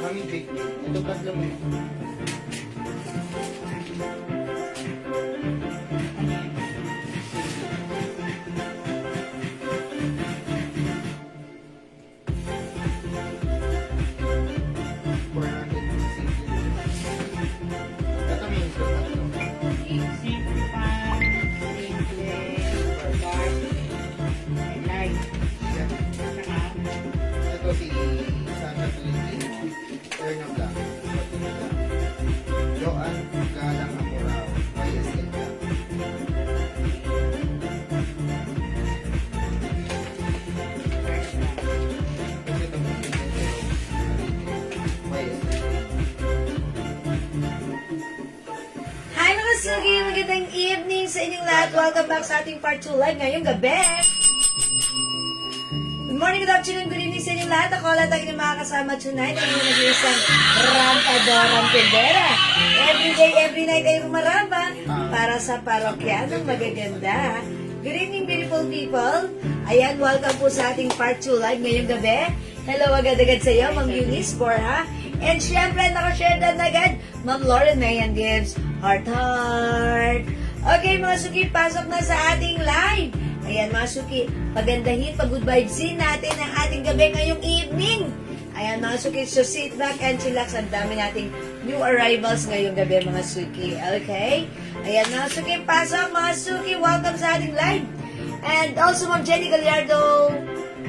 Mami, big. Ito tatlo mo. Ito si Santa Trinity, Erna Blanc, Joan Galang Amorao, YSL Blanc. Kasi ito mo YSL. Hi mga sugi! Magandang evening sa inyong lahat. Welcome back sa ating part 2 live ngayong gabi. Good morning, good afternoon, good evening sa inyong lahat. Ako lahat ang inyong makakasama tonight. Ang inyong nag-iisang Rampadorang Tendera. Every day, every night ay rumaramba para sa parokyanong magaganda. Good evening, beautiful people. Ayan, welcome po sa ating part 2 live ngayong gabi. Hello agad-agad sa iyo, Ma'am Eunice Borja. And syempre, nakashare na agad, Ma'am Lauren Mayan Gibbs. Heart, heart. Okay, mga suki, pasok na sa ating live. Ayan, mga suki, pagandahin, pag-good vibesin natin ang ating gabi ngayong evening. Ayan, mga suki, so sit back and chillax. Ang dami nating new arrivals ngayong gabi, mga suki. Okay? Ayan, mga suki, pasok, mga suki. Welcome sa ating live. And also, Ma'am Jenny Gallardo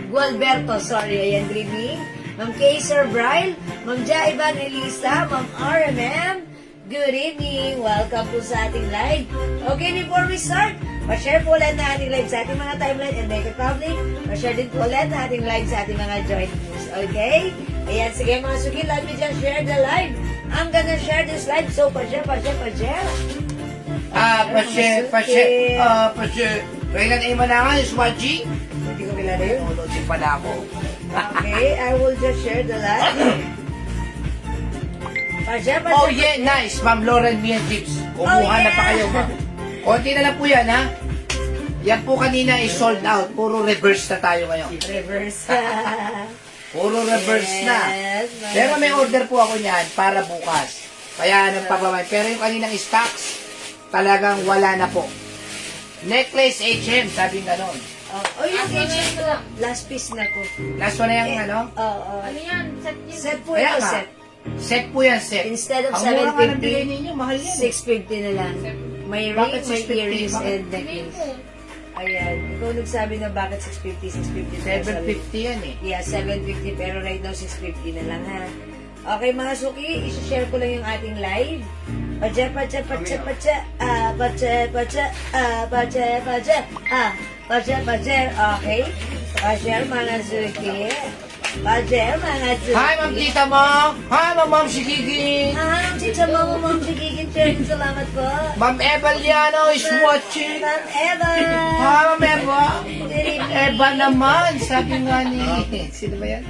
Gualberto, sorry. Ayan, good evening. Ma'am Kayser Bryle, Ma'am Ja Evangelista, Ma'am RMM, good evening. Welcome po sa ating live. Okay, before we start, pa-share po ulit na ating live sa ating mga timeline and make it public. Pa-share din po ulit na ating live sa ating mga joint news. Okay? Ayan, sige mga suki, let me just share the live. I'm gonna share this live, so pa-share. Pa-share. Reynan Ayman na nga, yung Swaji. Hindi ko kilala yun. Nanonood pala ako. Okay, I will just share the live. Pa-share. Oh yeah, nice. Ma'am Lauren Mian Gibbs. Kumuha na pa kayo, ma'am. Konti na lang po yan, ha? Yan po kanina is sold out. Puro reverse na tayo ngayon. Reverse. Puro reverse na. Yes, Pero may order po ako niyan para bukas. Kaya nagpapamay. Pero yung kaninang stocks, talagang wala na po. Necklace HM, sabi ganon. Oh, yung HM ko. Last piece na ko. Last one na yung ano? Oo. Ano yan? Set yun. Set po Kaya ito, nga. set. Set po yan, set. Instead of Ang mura nga ng bigay 750, ninyo, mahal yan. 650 na lang. May ring, Bakit may 650? earrings, Bakit? and necklace. Ayan. Ikaw nagsabi na bakit 650, 750 yan eh. Yeah, 750 pero right now 650 na lang ha. Okay mga suki, isi-share ko lang yung ating live. Pacha, pacha, pacha, pacha, pacha, pacha, pacha, pacha, pacha, pacha, okay. Pa-share mga suki. Pa-share mga suki. Hi, Ma'am Tita Mo! Hi, Ma'am Shigigin! Ah, Tita Mo, Ma'am Chigigin, sharing salamat po. Ma'am Eva Liano is watching! Ma'am Eva. Hi, Ma'am Eva! Eva naman! Sabi nga ni... Sino ba yan?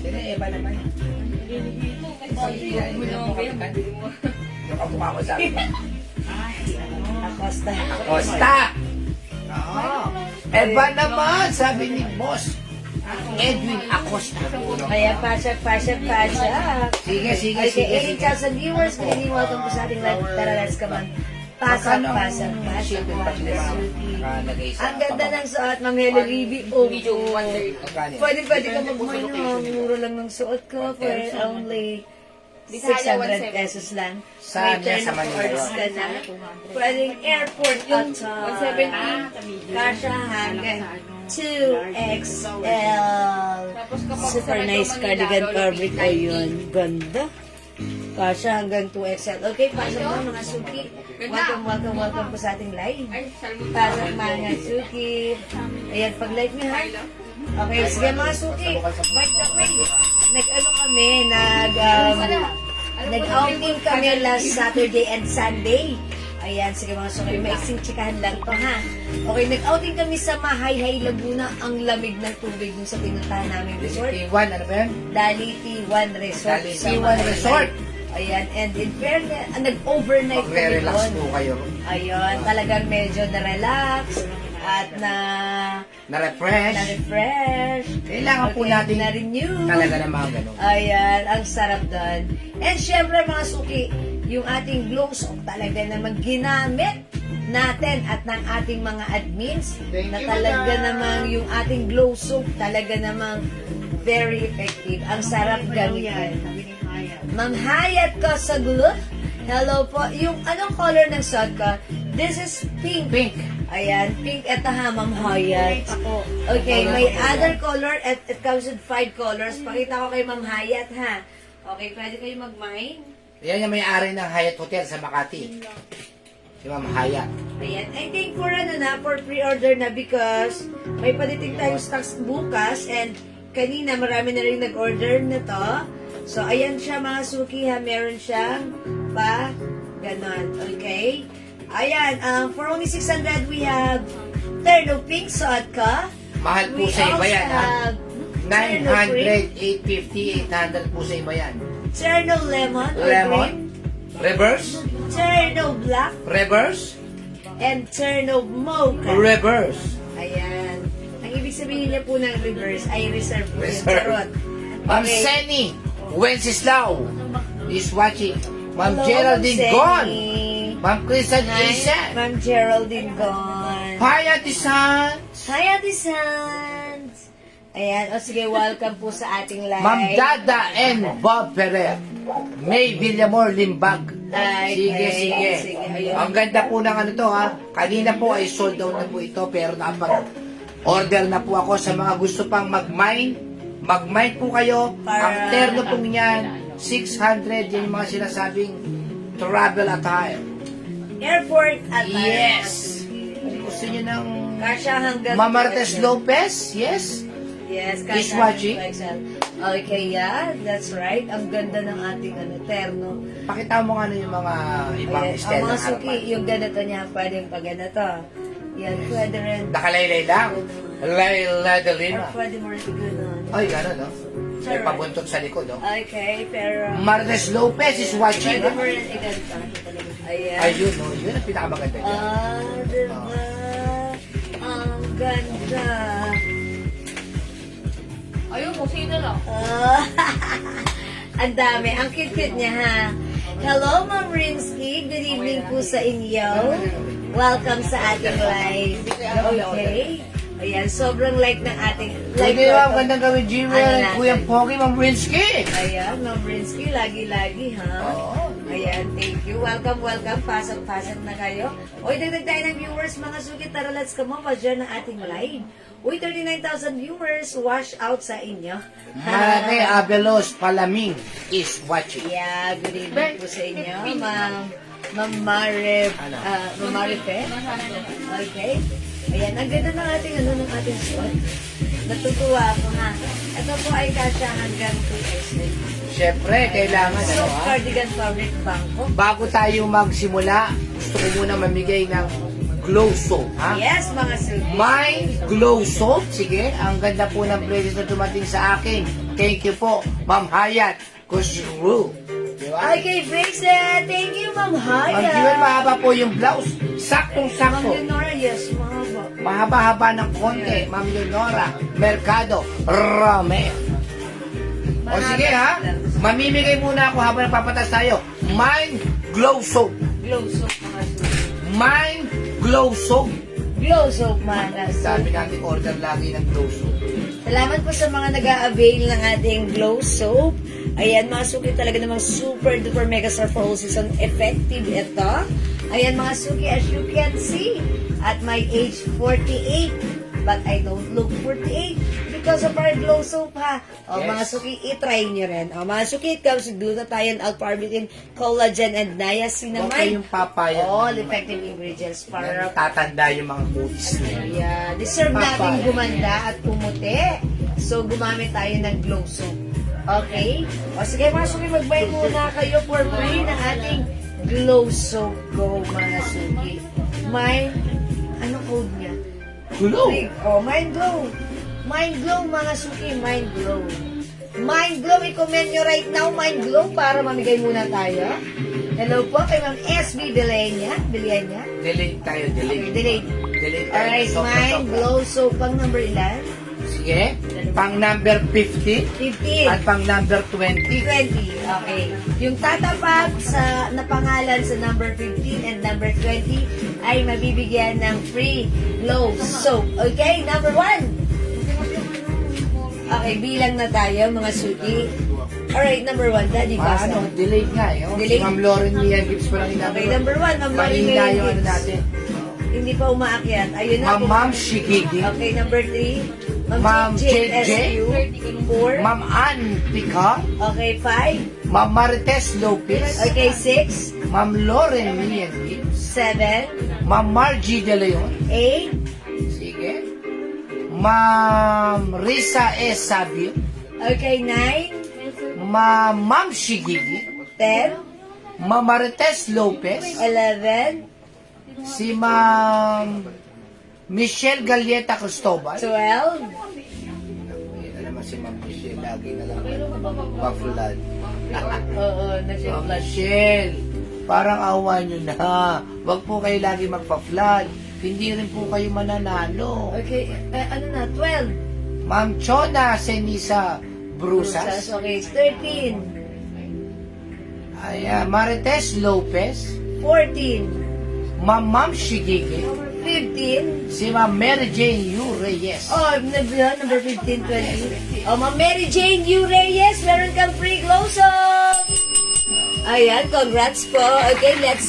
Sino Eva naman? Yung kamukha ko sabi ko. Acosta. Costa! Oo. Eva naman! Sabi ni Boss. Edwin Acosta. Kaya pasak. Sige, sige, Okay, sige. 80,000 viewers. Good evening, welcome po sa ating live. Tara, let's come on. Pasak. Ang ganda ng suot, Ma'am Helen Rivi. Oh, pwede ka magmano. Mura lang ng suot ko. For only 600 pesos lang. Saan May niya sa turn of Manila? orders ka na. Pwedeng airport at 170. kasha hanggang 2XL. Super nice cardigan fabric. Ayun, ganda. Kasha hanggang 2XL. Okay, pasok mo mga suki. Welcome po sa ating live. Pasok mga suki. Ayan, pag-live niyo ha. Okay, sige mga suki. By the way, nag-ano kami, nag-outing kami last Saturday and Sunday. Ayan, sige mga suki, maiksing tsikahan lang to ha. Okay, nag-outing kami sa Mahayhay, Laguna. Ang lamig ng tubig dun sa pinuntahan namin resort. T1, ano ba yan? Dali T1 Resort. Dali sa T1 Mahayhay. Resort. Ayan, and in fairness, nag-overnight kami Magre-relax doon. po kayo. Ayun, talagang medyo na-relax. at Na-refresh. na-refresh. Kailangan po natin na-renew. talaga ng mga ganun. Ayan, ang sarap doon. And syempre mga suki, yung ating glow soap talaga namang ginamit natin at ng ating mga admins na talaga namang yung ating glow soap talaga namang very effective. Ang sarap gamitin. Ma'am Hayat ko sa glue. Hello po. Yung anong color ng suot ko? This is pink. Pink. Ayan, pink. Ito ha, Ma'am Hayat. Okay, may other color. It comes with 5 colors. Pakita ko kay Ma'am Hayat ha. Okay, pwede kayo mag-mine. Yan yung may-ari ng Hyatt Hotel sa Makati. Si Ma'am Hayat. Ayan. I think for for pre-order na because may padating tayong stocks bukas and kanina marami na rin nag-order na to. So, ayan siya mga suki ha. Meron siyang ganon. Okay? Ayan. For only 600 we have Terno Pink suot ka. Mahal po We sa iba also yan, ha? have Terno Green, 900, 850, 800 po sa iba yan. Terno Lemon, or Lemon. green, Reverse. Terno Black, Reverse. and Terno Mocha. Reverse. Ayan. Ang ibig sabihin niya po ng reverse ay reserve po yung Reserve. charot. Ma'am Okay. Seni Wenceslao is watching. Ma'am Hello, Geraldine Ma'am Gon. Seni. Ma'am Christian Hi, Isa. Ma'am Geraldine Gon. Hi, Ate San. Hi, Ate Sans. Ayan. O sige, welcome po sa ating live. Ma'am Dada and Bob Ferrer. May Villamor Limbag. Ay, Sige, okay. sige. Sige, ayun. Ang ganda po ng ano to, ha. Kanina po ay sold out na po ito, pero nakapag-order na po ako sa mga gusto pang mag-mine. Mag-mine po kayo. Ang terno po niyan, 600. Yan yung mga sinasabing travel attire. Airport at Yes. Kung gusto nyo ng Kasha hanggang... Mamartes Lopez, yes. Yes, Is Kasha watching. Okay, yeah, that's right. Ang ganda ng ating terno. Pakita mo nga ano yung mga ibang Ayan, style ang mga ng suki, harapan. yung ganito niya, pwedeng pag ganito. Yan, pwede rin. Nakalaylay lang. Layla de Or Lima. pwede mo rin gano'n. Ay, gano'n, no? May Sure. pabuntot sa likod, no? Okay, pero... Martes Lopez is watching, Pwede ha? mo rin iganto. Ayan. Ayun, no? Yun ang pinakamaganda niya. Diba? Ang ganda. Ayun, kusina lang. Ang dami. Ang cute-cute niya, ha? Hello, Ma'am Rinsky. Good evening po sa inyo. Welcome sa ating live. Okay. Ayan, sobrang like ng ating live. Pwede ba, gandang gawin, Jewel, Ano natin? Kuya Pogi, Ma'am Rinsky. Ayan, Ma'am Rinsky, lagi-lagi, ha? Oo. Ayan, thank you. Welcome, welcome. Pasok-pasok na kayo. Uy, dagdag tayo ng viewers, mga sugit. Tara, let's come on. Dyan ng ating live. Uy, 39,000 viewers. Wash out sa inyo. Marate Abelos Palaming is watching. Yeah, good evening po sa inyo, Ma'am Marif, Ma'am Marife. Okay. Ayan, ang ganda ng ating, ng ating suot. Natutuwa ako, ha. Ito po ay kasya hanggang 2X. Siyempre, kailangan, So, ano, ha? cardigan fabric bangko. Bago tayo magsimula, gusto ko muna mamigay ng glow soap, ha? Yes, mga sugi. My Glow Soap. Sige, ang ganda po ng presents na dumating sa akin. Thank you po, Ma'am Hayat Kusru. Diba? Okay, Vixen. Thank you, Ma'am Haya. Ma'am Jewel, mahaba po yung blouse. Ma'am Saktong-sakto. Leonora, yes, mahaba. Mahaba-haba ng konti. Ma'am Leonora, Mercado, Romeo. O sige ha, mamimigay muna ako habang nagpapatas tayo. Mind Glow Soap. Glow soap, mga sugi. Mind Glow Soap. Glow soap, mga Sabi sugi. natin order lagi ng Glow Soap. Salamat po sa mga nag-a-avail ng ating glow soap. Ayan, mga suki talaga namang super duper mega star for all season effective ito. Ayan, mga suki, as you can see, at my age 48, but I don't look 48 because of our glow soap, ha. O, Yes. mga suki, i-try nyo rin. O, mga suki, it comes with glutathione, L-carnitine, collagen, and Huwag niacinamide. kayong papayag. All effective ingredients para Tatanda yung mga kutis nila. yeah, deserve natin Papaya. gumanda at pumuti. So, gumamit tayo ng glow soap. Okay? O sige, mga suki, mag-buy muna kayo for free ng ating glow soap. Go, mga suki. Ano code niya? Glow. Mind glow. Mind glow, mga suki. Mind glow. Mind glow, i-comment nyo right now, mind glow, para mamigay muna tayo. Hello po kay Ma'am SB Bilenya. Delay tayo, delay. Delay. delay tayo. Alright, Sobra, mine, sobra. glow soap, pang number ilan? Sige. Pang number 15 15. at pang number 20. 20. Okay. Yung tatapat sa napangalan sa number 15 and number 20 ay mabibigyan ng free glow soap. Okay, number 1. Okay, bilang na tayo mga suki. Alright, number 1, Daddy Basta. Ano, delayed nga eh. Oh. Delayed? Si Ma'am Lauren Lian Gibbs pa lang Okay, number 1, Ma'am Lauren Mahina Lian yung ano Gibbs. natin. Hindi pa umaakyat. Ayun na. Ma'am Shigigi. Okay, number 3. Ma'am Jade JJ. SQ. 4. Ma'am Ann Pica. Okay, 5. Ma'am Marites Lopez. Okay, 6. Ma'am Lauren Lian Gibbs. 7. Ma'am Margie De Leon. 8. Sige. Ma'am Risa S. Sabio. Okay, 9. Ma'am Shigigi. 10. Ma'am Marites Lopez. 11. Si Ma'am Michelle Galieta Cristobal. 12. Yan naman si Ma'am Michelle. Lagi na lang mafulad. Oo, Ma'am nag-flash. Michelle, parang awa nyo na. Huwag po kayo lagi magpa-flood. Hindi rin po kayo mananalo. Okay, ano na? 12. Ma'am Chona Senisa Brusas. Okay, 13. Ayan, Marites Lopez. 14. Ma'am Shigigi. 15. Si Ma'am Mary Jane U. Reyes. Oh, number 15, 20. Oh, Ma'am Mary Jane U. Reyes, meron kang free glow soap. Ayan, congrats po. Okay, let's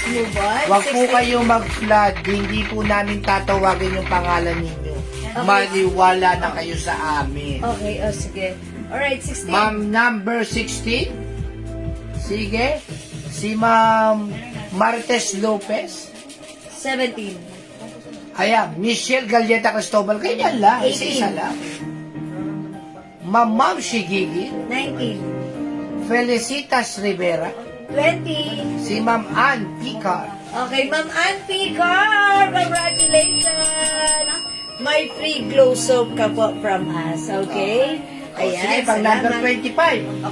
move on. Huwag po 16. kayo mag-flood. Hindi po namin tatawagin yung pangalan ninyo. Okay. Maniwala na kayo sa amin. Okay, oh, sige. Alright, 16. Ma'am number 16. Sige. Si Ma'am Martes Lopez. 17. Ayan, Michelle Galieta Cristobal. Ganyan lang. 18. Isa-isa lang. Ma'am Shigigi. 19. Felicitas Rivera. 20. Si Ma'am Ann Picar. Okay, Ma'am Auntie Car, congratulations! May free glow soap ka po from us, okay? Ayan, Sige, pang number salamat. 25.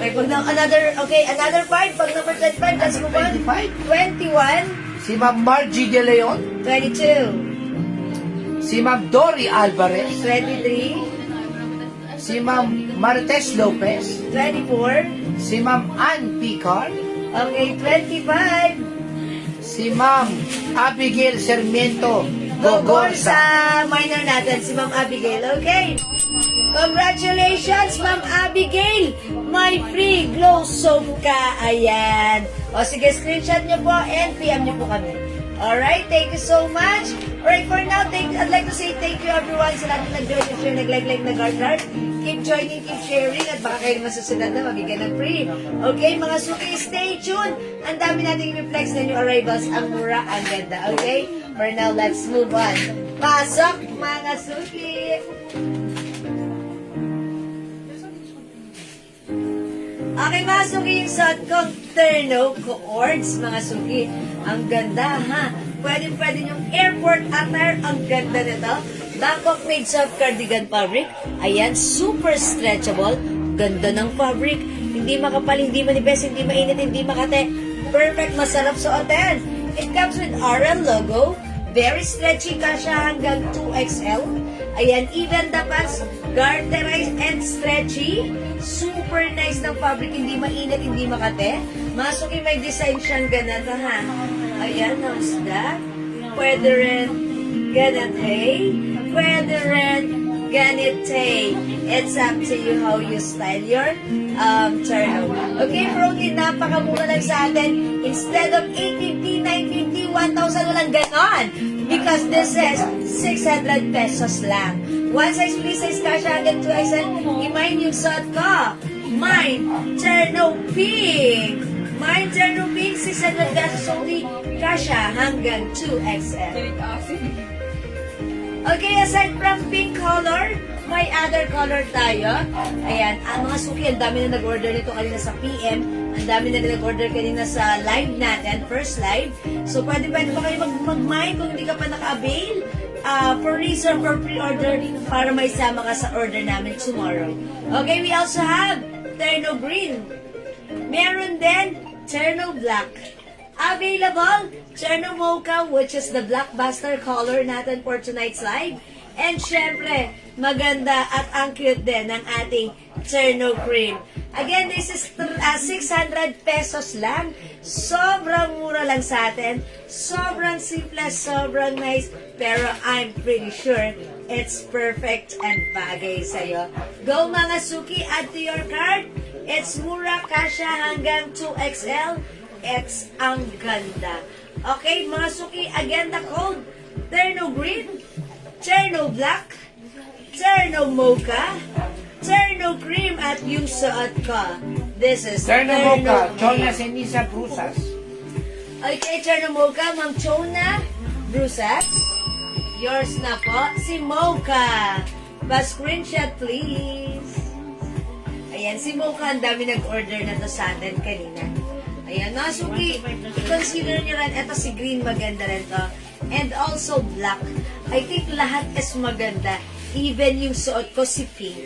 Okay, another 5, pag number 25, let's move on. 25. 21, Si Ma'am Margie De Leon. 22, Si Ma'am Dory Alvarez. 23, Si Ma'am Martes Lopez. 24, Si Ma'am Ann Picar. okay, 25, Si Ma'am Abigail Sarmiento Gogor Gogorza. sa minor natin, si Ma'am Abigail, okay? Congratulations, Ma'am Abigail! May free glow soap ka, ayan. O sige, screenshot nyo po and PM nyo po kami. Alright, thank you so much. Alright, for now, I'd like to say thank you everyone sa lahat na nag-join, nag-share, nag-like, nag-heart. Keep joining, keep sharing, at baka kayo naman susunod na mabigyan ng free. Okay, mga suki, stay tuned. Ang dami nating i-flex na new arrivals. Ang mura, ang ganda. Okay? For now, let's move on. Pasok, mga suki! Okay, mga suki, yung suot kong Terno Coords, mga suki. Ang ganda, ha? Pwede yung airport attire. Ang ganda nito. Bangkok made soft cardigan fabric. Ayan, super stretchable. Ganda ng fabric. Hindi makapal, hindi manipis, hindi mainit, hindi makate. Perfect, masarap suotin. It comes with RL logo. Very stretchy ka siya hanggang 2XL. Ayan, even the pants, garterized and stretchy. Super nice ng fabric, hindi mainit, hindi makate. Masuki, may design siyang ganito, ha? Ayan, how's that? Pwede rin ganite. Pwede rin ganite. It's up to you how you style your turnout. Okay, for only napakamura lang sa atin. Instead of 850, 950, 1,000, walang ganon. Because this is 600 pesos lang. One size, free size ka siya hanggang 2XL. I-mine yung suot ko. Mine, Terno Pink. Mine, Terno Pink, 600 pesos only. Kasha hanggang 2XL. Okay, aside from pink color, may other color tayo. Ayan, ang mga suki, ang dami na nag-order nito kanina sa PM. Ang dami na nag-order kanina sa live natin, first live. So, pwede pa kayo mag-mine kung hindi ka pa naka-avail. For reason, for pre-order, para may sama ka sa order namin tomorrow. Okay, we also have Terno Green. Meron din Terno Black. Available, Cherno Mocha, which is the blockbuster color natin for tonight's live. And syempre, maganda at ang cute din ng ating Cherno Cream. Again, this is 600 pesos lang. Sobrang mura lang sa atin. Sobrang simple, sobrang nice. Pero I'm pretty sure it's perfect and bagay sa'yo. Go mga suki, add to your cart. It's mura, kasya hanggang 2XL. It's ang ganda. Okay, mga suki, again the code. Cherno Green, Cherno Black, Cherno Mocha, Cherno Cream at yung suot ko. This is Cherno Mocha, Green. Chona Senisa Brusas. Okay, Cherno Mocha, Ma'am Chona Brusas. Yours na po, si Mocha. Pa-screenshot, please. Ayan, si Mocha, ang dami nag-order na to sa atin kanina. Ayan, mga suki, consider nyo rin, eto si Green, maganda rin to. And also black. I think lahat is maganda. Even yung suot ko si pink.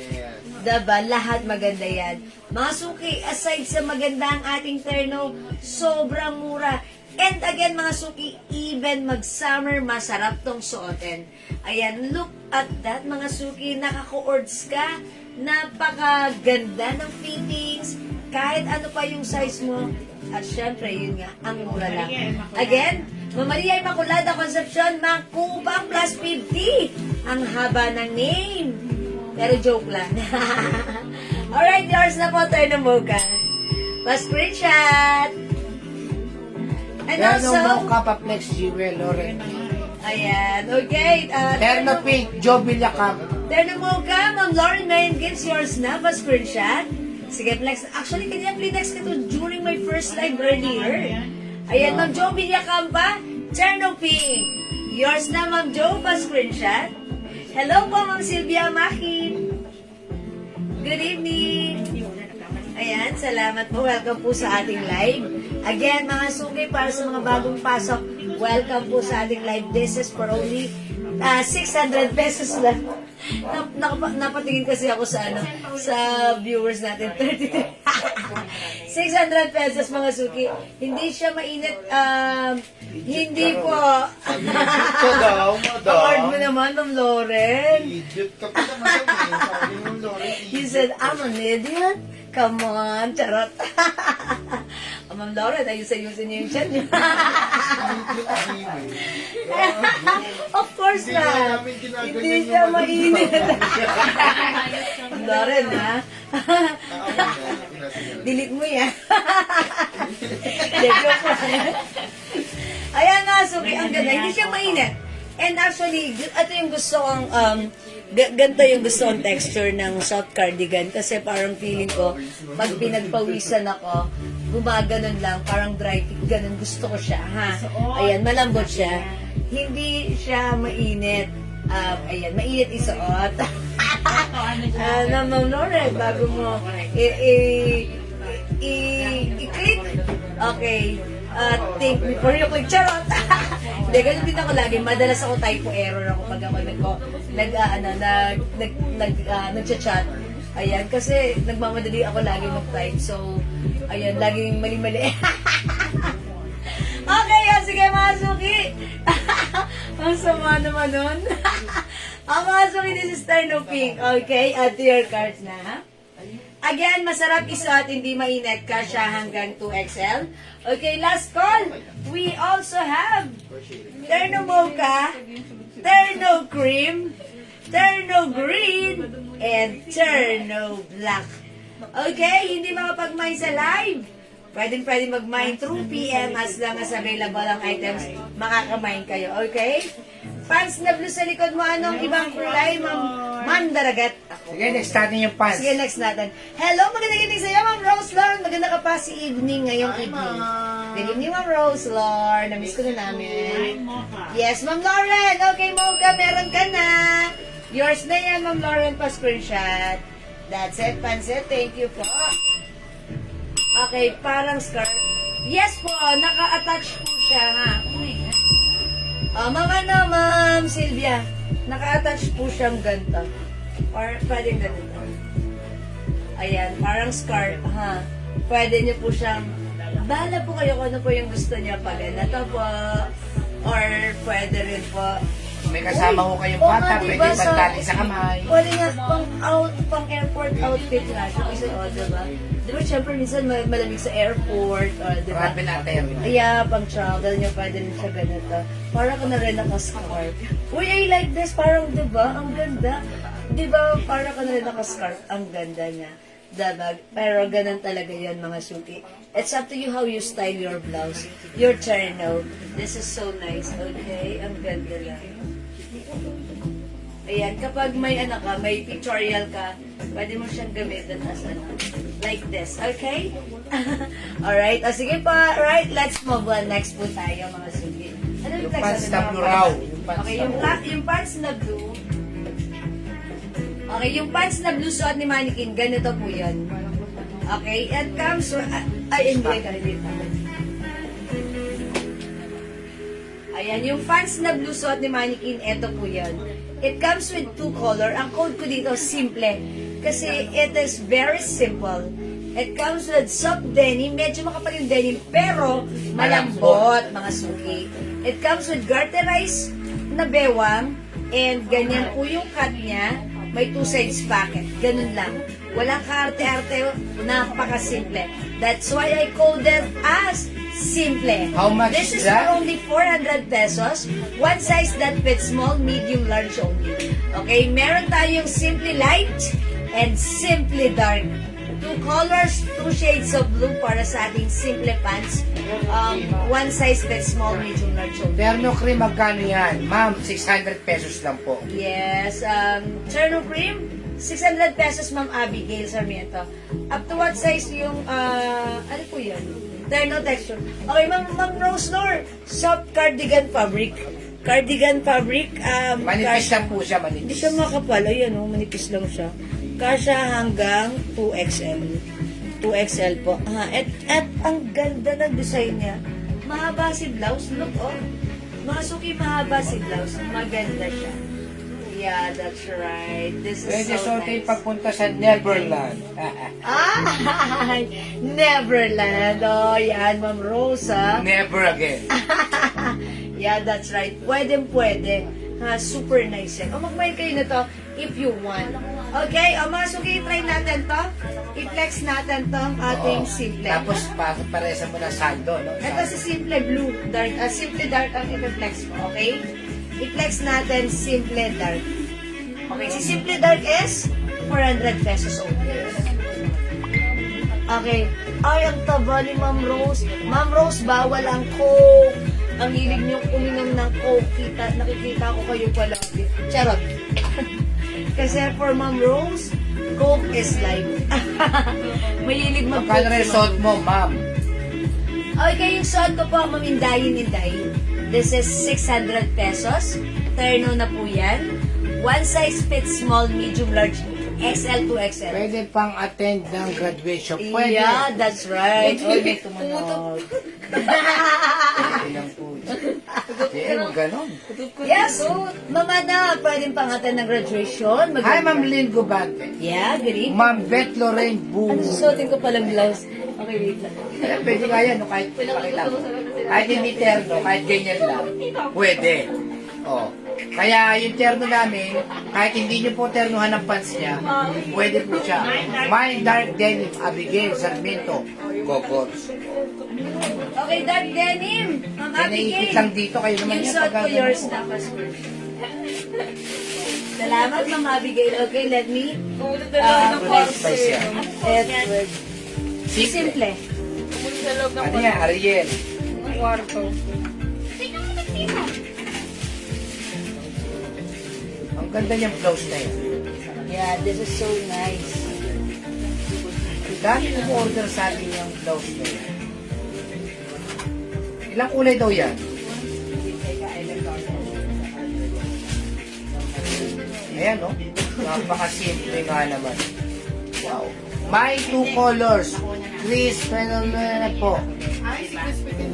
Diba? Lahat maganda yan. Mga suki, aside sa maganda ang ating terno, sobrang mura. And again, mga suki, even mag-summer, masarap tong suotin. Ayan, look at that, mga suki. Nakaka-ords ka. Napakaganda ng fittings. Kahit ano pa yung size mo. At syempre, yun nga, ang mura lang. Again, Maria Immaculada Concepcion, Makubang plus 50. Ang haba ng name. Pero joke lang. Alright, yours na po, Cherno Mocha. Pa-screenshot. And Cherno also, Mocha, Paplex Jewel, Loren. ayan, okay. Terno Pink, Joe Villacam. Cherno Mocha, Ma'am Lauren Mayan gives yours na, pa-screenshot. Sige, flex. Actually, kanina flex ka to during my first live earlier. Ayan, Ma'am Jo Villacampa, Cherno Pink. Yours na, Ma'am Jo, pa-screenshot. Hello po, Ma'am Sylvia Makin. Good evening. Ayan, salamat po. Welcome po sa ating live. Again, mga suki, para sa mga bagong pasok, welcome po sa ating live. This is for only 600 pesos lang. Napatingin kasi ako sa sa viewers natin, 33. 600 pesos, mga suki. Hindi siya mainit. Hindi po. Ito daw, Award mo madam. naman, Ma'am Lauren. Idiot ka pa naman. Sabi mo, Lauren, You idiot said, ka. I'm an idiot? Come on, charot. Ma'am Lauren, ayusin niyo yung chan niyo. Of course Hindi nga na. namin ginaganyan Hindi yung siya ano. mainit. Ma'am Lauren, ha? Delete mo yan. Joke lang. Ayan nga, Suki, ang ganda. Hindi siya mainit. And actually, ito yung gusto kong, ganito yung gusto kong texture ng soft cardigan. Kasi parang feeling ko, pag pinagpawisan ako, gumaganon lang, parang dry fit, ganun. Gusto ko siya, ha? Ayan, malambot siya. Hindi siya mainit. Ayan, mainit isuot. Ma'am Lauren, bago mo i-click. Okay. Think before you click. Charot! Hindi, ganun din ako lagi. Madalas ako typo error ako pag ako nag-chat. Ayan, kasi nagmamadali ako lagi mag-type. So, ayan, laging mali-mali. Okay, sige mga suki. Ang sama naman nun. Mga suki, this is Cherno Pink. Okay, add to your cards na, ha? Again, masarap isuot, hindi mainit ka siya hanggang 2XL. Okay, last call. We also have Cherno Mocha, Cherno Cream, Cherno Green, and Cherno Black. Okay, hindi makapag-mine sa live. Pwede mag-mine through PM as long as available ang items, makaka-mine kayo. Okay? Pants na blue sa likod mo, anong ibang kulay, Ma'am Mandaragat? Sige, next natin yung pants. Sige, next natin. Hello, magandang evening sa iyo, Ma'am Rose Lauren. Maganda ka pa si evening ngayong evening. Good evening, Ma'am Rose Lauren. Namiss ko na namin. Yes, Ma'am Lauren. Okay, Mocha, meron ka na. Yours na yan, Ma'am Lauren, pa screenshot. That's it, Pansit. Thank you po. Okay, parang scarf. Yes po, naka-attach po siya, ha? Ma'am Sylvia, naka-attach po siyang ganito. Or pwedeng ganito. Ayan, parang scarf, ha? Pwede niyo po siyang bahala po kayo kung ano po yung gusto niya pa ganito po. Or pwede rin po. May kasama ko kayong Oo bata, nga, pwede diba, magdali sa kamay. Pwede nga, pang airport outfit nga siya. Kasi, diba? Diba, syempre, minsan malamig sa airport, diba? Grabe natin. Yeah, pang travel niya, pwede rin siya ganito. Para ka na rin naka-scarf. Uy, I like this. Parang, diba? Ang ganda. Diba, para ka na rin naka-scarf. Ang ganda niya. Diba? Pero ganun talaga yan, mga suki. It's up to you how you style your blouse. Your turn now. This is so nice, okay? Ang ganda lang. Ayan, kapag may ka, may pictorial ka, pwede mo siyang gamitin as like this, okay? Alright, o sige po, alright, let's move on. Next po tayo, mga suki. Ano Yung next? pants Ano na mga blue raw. pants? Okay, yung pants na blue. Okay, yung pants na blue suot ni Mannequin, ganito po yan. Okay, it comes with... Ay, hindi. Ayan, yung pants na blue suot ni Mannequin, ito po yan. It comes with 2 color. Ang code ko dito, simple. Kasi it is very simple. It comes with soft denim. Medyo makapal yung denim, pero malambot, mga suki. It comes with garterized na bewang. And ganyan po yung cut niya. May 2 sides pocket. Ganun lang. Walang kaarte-arte. Napakasimple. That's why I called it as simple. How much This is is that? for only 400 pesos. One size that fits small, medium, large only. Okay, meron tayong simply light and simply dark. 2 colors, 2 shades of blue para sa ating simple pants. One size fits small, medium, large only. Terno cream, magkano yan? Ma'am, 600 pesos lang po. Yes, Cherno cream, 600 pesos, Ma'am Abigail Sarmiento. Up to what size yung, ano po yan? Terno texture. Okay, Ma'am Rose Lord, soft cardigan fabric. Cardigan fabric, Manipis lang po siya, hindi manipis. siya makapal, ayan o, manipis lang siya. Kasya hanggang 2XL. 2XL po. At ang ganda ng design niya. Mahaba si blouse, look oh. Mga suki, mahaba si blouse. Maganda siya. Yeah, that's right. This is Pwede so suotin nice. pagpunta sa Neverland. Ay, Neverland. Oh, yan, Ma'am Rosa. Never again. Yeah, that's right. Pwede. Ha, super nice yan. O, mag-mail kayo na to if you want. Okay, o mga suki, try natin to. I-flex natin tong ating Oo. simple. Tapos, paresa mo na sando, no? Ito si simple blue, dark, simple dark ang i-flex mo, okay? I-flex natin simple dark. Okay, si simple dark is 400 pesos only. Okay. Ay, ang taba ni Ma'am Rose. Ma'am Rose, bawal ang Coke. Ang hilig niyong uminom ng Coke. Nakikita ko kayo palagi. Charot. Kasi for Ma'am Rose, Coke is life. Mahilig mag-Coke Magkano rin si Ma'am suot mo, ma'am? Okay, yung suot ko po, Ma'am Inday. This is 600 pesos. Terno na po yan. One size fits small, medium, large, XL to XL. Pwede pang attend ng graduation. Pwede. Yeah, that's right. Oh, may tumunog. Pwede lang po. Eh, ganon. Yes, Mama na, pwedeng pangalan ng graduation. Hi, Ma'am Lynn Gubante. Yeah, good evening. Ma'am Beth Lorraine Bu. Ano susuotin ko palang blouse? Okay, wait lang. Eh, pwede nga yan, no? Kahit pakita mo. Kahit hindi terno, kahit ganyan lang. Pwede. Oh. Kaya yung terno namin, kahit hindi nyo po ternohan ng pants niya, pwede po siya. My Dark Denim, Abigail Sarmiento, Gogors. Okay, dark denim. Ma'am Naipit Abigail. lang dito, kayo naman Yung yan. suot ko pag- yours na, Pastor. Salamat, Ma'am Abigail. Okay, let me. Spice yan. Edward. Simple. Sa loob ng Ano yan, Ariel? kwarto. Ang ganda niyang blouse na yan. Yeah, this is so nice. Dahil nag-order sa atin yung blouse na yan. Ilang kulay daw yan? Ayan, no? Napaka-simple nga naman. Wow. May 2 colors. Chris, na po.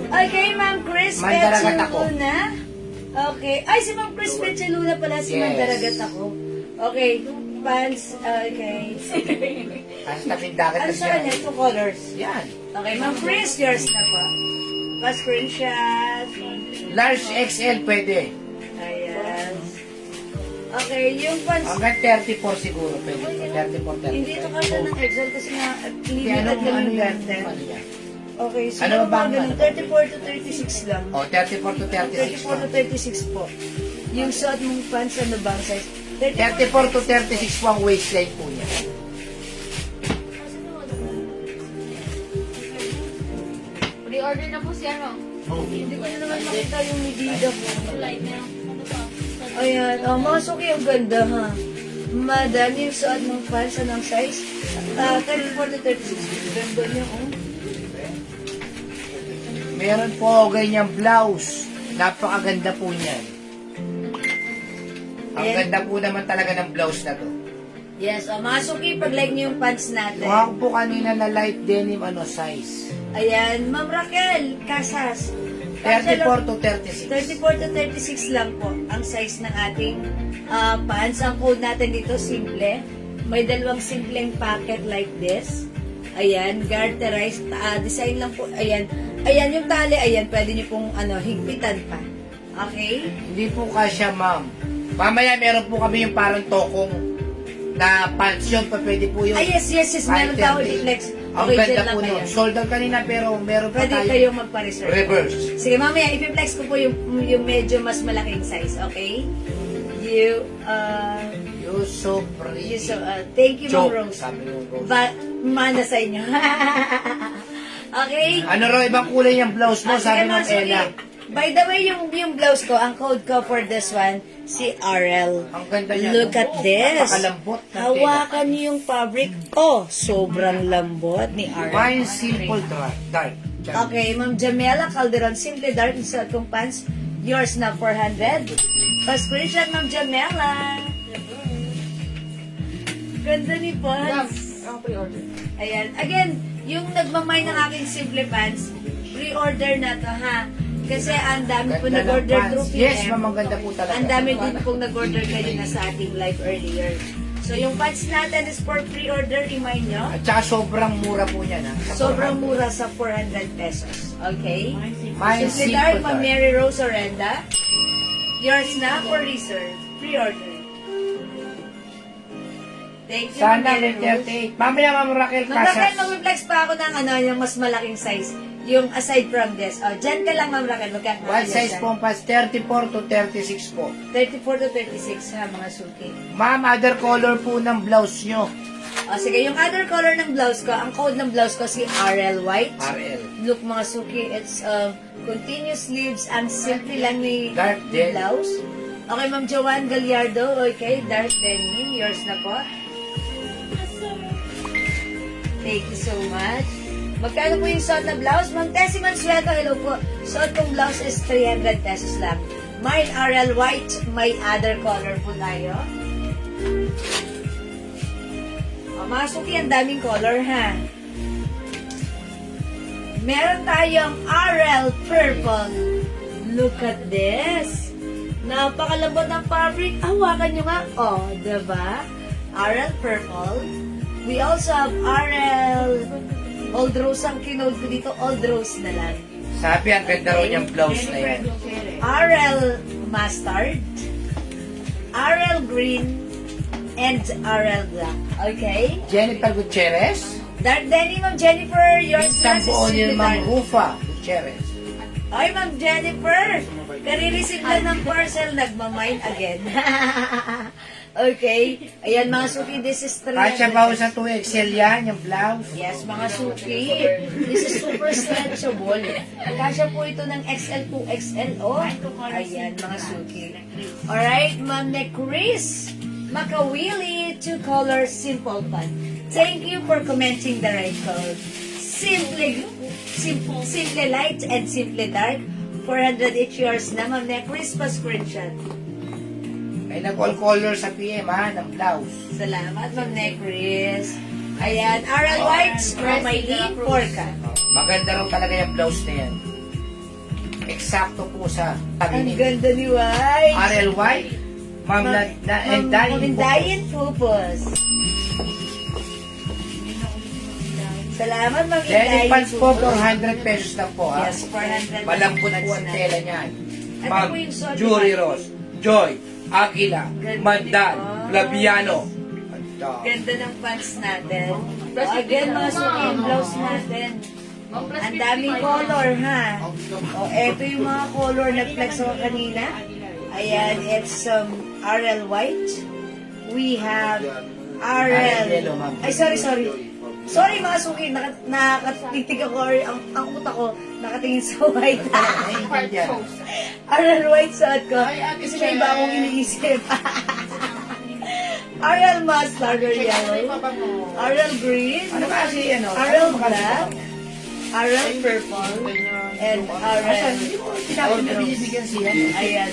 Okay, Ma'am Chris Mandaragat ako. Luna. Okay. Ay, si Ma'am Chris Luna pala. Si Yes. Mandaragat ako. Okay. pants, okay. Ang tabing dagat Ano na sa siya. kanya? 2 colors. Yan. Okay, Ma'am Chris, yours na po. Pa-screenshot. Large XL pwede. Ayan. Okay, yung pants, Hanggang 34 siguro pwede. 34, 35. hindi ito kasi ng Excel kasi nga Kaya limited lang yung yan? ganda. Ano yan? Okay, so Ano ano ba ba ang ganun? ano? 34 to 36 lang. O, 34 to 36. 34 to 36 po. Yung suot mong pants, ano ba ang size? 34 to 36 po ang waistline po niya. Pre-order na po siya, no? Hindi ko na naman makita yung medida ko. Light na. Ano ba? Ayan, oh, mga suki ang ganda ha. Madami yung suot mong pants, anong size? 34 to 36. Ganda niya, oh. Meron po ganyang blouse. Napakaganda po niyan. Ang Ayan. ganda po naman talaga ng blouse na to. Yes, oh, mga suki, pag-like niyo yung pants natin. Mukha ko po kanina na light denim size. Ayan, Ma'am Raquel, Casas. 34 to 36. 34 to 36 lang po ang size ng ating pants. Ang code natin dito, simple. May dalawang simpleng packet like this. Ayan, garterized. Design lang po. Ayan. Ayan yung tali. Ayan, pwede nyo pong higpitan pa. Okay? Hindi po kasya, ma'am. Mamaya meron po kami yung parang tokong na pants yun. Pa pwede po yung Yes. Meron item tao din. i-flex. Ang Okay, ganda dyan po lang nun. kayo. Sold out kanina pero meron pa Pwede tayo kayong magpa-reserve. reverse. Sige, mamaya, i-flex ko po yung medyo mas malaking size. Okay? You So pretty. thank you, Ma'am Joke, Rose. sabi mo, Rose. Mana sa inyo. Okay? Ano raw ibang kulay yung blouse mo? Sige, Sabi mo, Ma'am Suki. Ella. By the way, yung blouse ko, ang code ko for this one, si RL. Ang ganda niya. Look at this. Napakalambot ng tela. Hawakan niyo yung fabric. Oh, sobrang lambot ni RL. Fine, simple, dark. Okay, Ma'am Jamela Calderon, Simple Dark, yung suot kong pants. Yours na 400. Pa-screenshot, Ma'am Jamela. Ganda ni pants. Ang pre-order. Ayan. Again, yung nagmamay ng aking simple pants, pre-order na to ha. Kasi ang dami po Ganda ng nag-order pants. through PM. Yes, ma'am, ang ganda po talaga. Ang dami din pong nag-order kanina sa ating live earlier. So yung pants natin is for pre-order, remind nyo. At saka sobrang mura po niyan. Ha? Sobrang mura sa 400 pesos. Okay? Fine, Simple simple, Dark, Ma'am dark. Mary Rose Orenda. Yours na for reserve. Pre-order. Thank you, Ma'am Sana Mary may Rose. 38. Mamaya, Ma'am Raquel Ma'am Raquel, Casas. mag-flex pa ako ng yung mas malaking size. Yung aside from this. Oh, dyan ka lang, Ma'am Raquel. One size po ang pas, 34 to 36 po. 34 to 36 ha, mga suki. Ma'am, other color po ng blouse nyo. O, sige, yung other color ng blouse ko, ang code ng blouse ko si RL White. RL. Look, mga suki, it's continuous sleeves. Ang simple lang ni Dark ni denim. blouse. Okay, Ma'am Joanne Gallardo. Okay, dark denim. Yours na po. Thank you so much. Magkano po yung suot na blouse? Ma'am Tessie Mansueto, hello po. Suot kong blouse is 300 pesos lang. Mine RL White, may other color po tayo. O, mga suki, ang daming color ha. Meron tayong RL Purple. Look at this. Napakalambot ng fabric. Hawakan nyo nga. Oh, diba? RL Purple. We also have RL Old Rose. Ang kinode ko dito, Old Rose na lang. Sabi, ang ganda raw niyang blouse na yan. RL Mustard, RL Green, and RL Black. Okay? Jennifer Gutierrez. Dark denim, Ma'am Jennifer. Yours na Isang si buo Simple niya, Ma'am Dark. Rufa Gutierrez. Ay, Ma'am Jennifer. Kare-receive lang ng parcel. Nagmamine again. Okay. Ayan, mga suki. This is 300. Kasya ba sa 2XL yan, yung blouse? Yes, mga suki. This is super stretchable. Kasya po ito ng XL to XL. Oh, ayan, mga suki. Alright, Ma'am Chris Makawili, 2-color simple pant. Thank you for commenting the right code. Simple light and simple dark. 400 each yours na, Ma'am Chris, pa-screenshot. May nag-all color sa PM ha, ng blouse. Salamat, Ma'am Chris. Ayan, RL White, Romaylene, Porca. Maganda raw talaga yung blouse na yan. Eksakto po sa Ang tabi ni ganda ni White. RL White. Ma'am Mamindayan Pupos. Salamat, Daily Mamindayan pants po, Pupos. 400 pesos lang po, ha? Yes, 400 Malambot pants po ang na. tela niyan. Ito Ma'am po yung suot ni Jury Ma'am. Rose, Joy, Aquila, Ganda Mandan, din po. Labiano. Ganda ng pants natin. Again, mga suki yung blouse natin. Ang daming color, ha? O, eto yung mga color na flex ako kanina. Ayan, it's RL White. We have RL... Ay, sorry. Sorry mga suki, nakatitig ako, or ang utak ko, nakatingin sa white. RL White suot ko. Kasi may iba akong iniisip. RL Mustard or Yellow. RL Green. Ano kasi, ano? RL Black. RL Purple. And RL... Dapat na binibigyan siya. Ayan,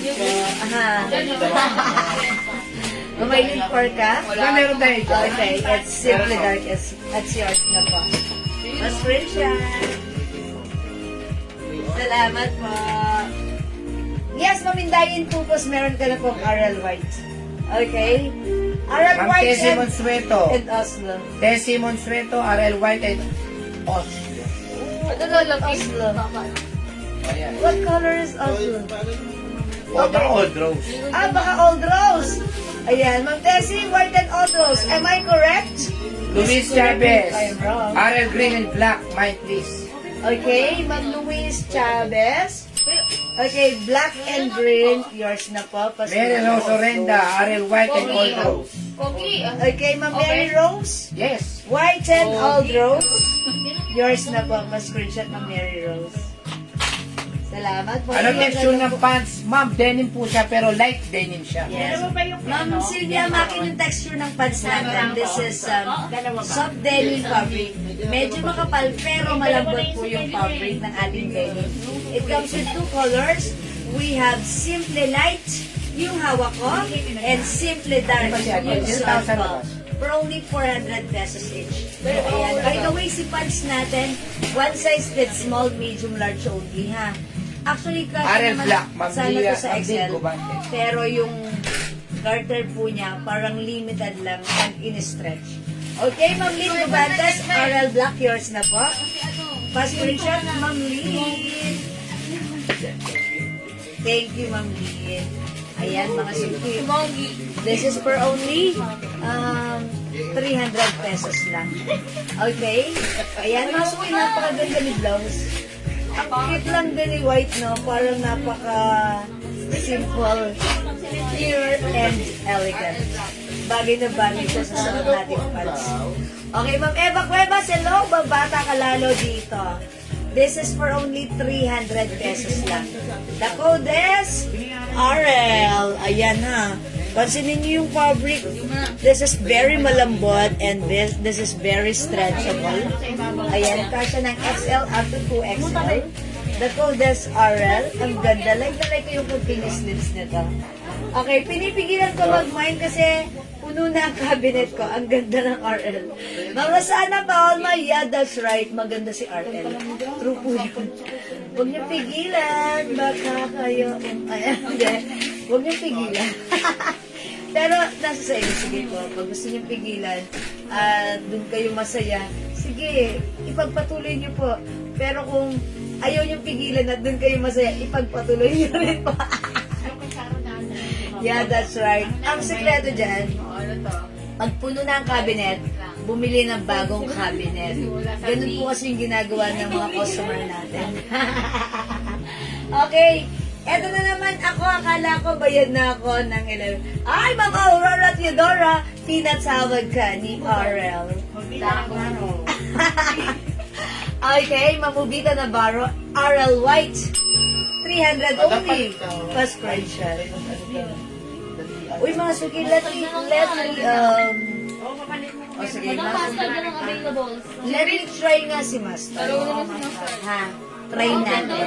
so, may link ka? Wala, meron tayo ito. Okay, it's simply dark. It's yours na po. Mas screenshot. Salamat po. Yes, Mamindayan Pupos, meron ka na pong RL White. Okay? RL Ma'am White Tessie Monsueto. and Oslo. Tessie Monsueto, RL White, and Oslo. Oslo. Ayan. What color is Oslo? O, baka Old Rose. Baka Old Rose. Ayan, Ma'am Tessie, White and Old Rose. Am I correct? Luis Please correct me Chavez, if I'm wrong. RL Green and Black, mine please. Okay, Ma'am Luis Chavez. Okay, black and green. Yours na po. Mary Rose Orenda, RL White and Old Rose. Pogi. Okay, Ma'am Mary Rose. Yes. White and Old Rose. Yours na po. Screenshot ng Mary Rose. Salamat po. Ano texture ng pants? Ma'am, denim po siya, pero light denim siya. Yes. Ma'am Sylvia Makin yung texture ng pants natin. This is soft denim fabric. Medyo makapal, pero malambot po yung fabric ng ating denim. It comes with two colors. We have Simple Light, yung hawak ko, and Simple Dark, yung suot ko. For only 400 pesos each. Ayan. By the way, si pants natin, one size fits small, medium, large only, ha? Actually, RL kasi naman Black, Ma'am sana Lia, to sa Ma'am Excel. Digo Bante. Pero yung garter po niya, parang limited lang pag in-stretch. Okay, Ma'am Lynn Gubantes, RL Black, yours na po. Pa-screenshot, Ma'am Lynn. Thank you, Ma'am Lynn. Ayan, mga suki. This is for only 300 pesos lang. Okay? Ayan, mga suki, napakaganda ni blouse. Ang cute lang din ni white, no? Parang napaka-simple, pure, and elegant. Bagay na bagay siya sa suot nating pants. Okay, Ma'am Eva Cuevas, hello, babata ka lalo dito. This is for only 300 pesos lang. The code is RL. Ayan ha. Pansinin niyo yung fabric. This is very malambot and this is very stretchable. Ayan, kasya ng XL up to 2XL. The code is RL. Ang ganda. Like na like yung continuous sleeves nito. Okay, pinipigilan ko mag-mine kasi puno na ang cabinet ko. Ang ganda ng RL. Mga sana pa all my, yeah, that's right. Maganda si RL. True po yun. Huwag niyo pigilan. Baka kayo. Ayan, hindi. Huwag niyo pigilan. Pero nasa sa inyo, sige po. Pag gusto niyo pigilan at dun kayo masaya, sige, ipagpatuloy niyo po. Pero kung ayaw niyo pigilan at dun kayo masaya, ipagpatuloy niyo rin po. Yeah, that's right. Ang sekreto dyan, pag puno na ang cabinet, bumili ng bagong cabinet. Ganun po kasi yung ginagawa ng mga customer natin. Okay. Eto na naman ako. Akala ko bayad na ako ng 11. Ay, Ma'am Aurora Theodora, pinatawag ka ni RL. Okay, Mamubita Navarro, RL White. 300 only. First screenshot. Uy, mga suki, let me, sige, Master na ng available. let me try nga si Master. Ha? Try natin.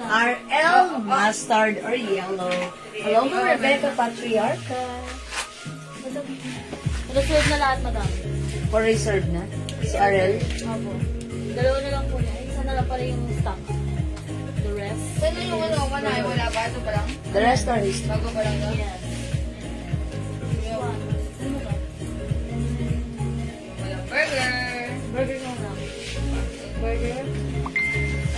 RL, mustard, or yellow. Hello, mga Rebecca Patriarca. Reserve na lahat, madam. For reserve na? Si RL? Opo. Dalawa na lang po niya. Isa na lang pala yung stock. The rest. Saan na yung wala pa? Ito pa lang? The rest are his. Bago pa lang daw? Yes. Burger na lang. Burger?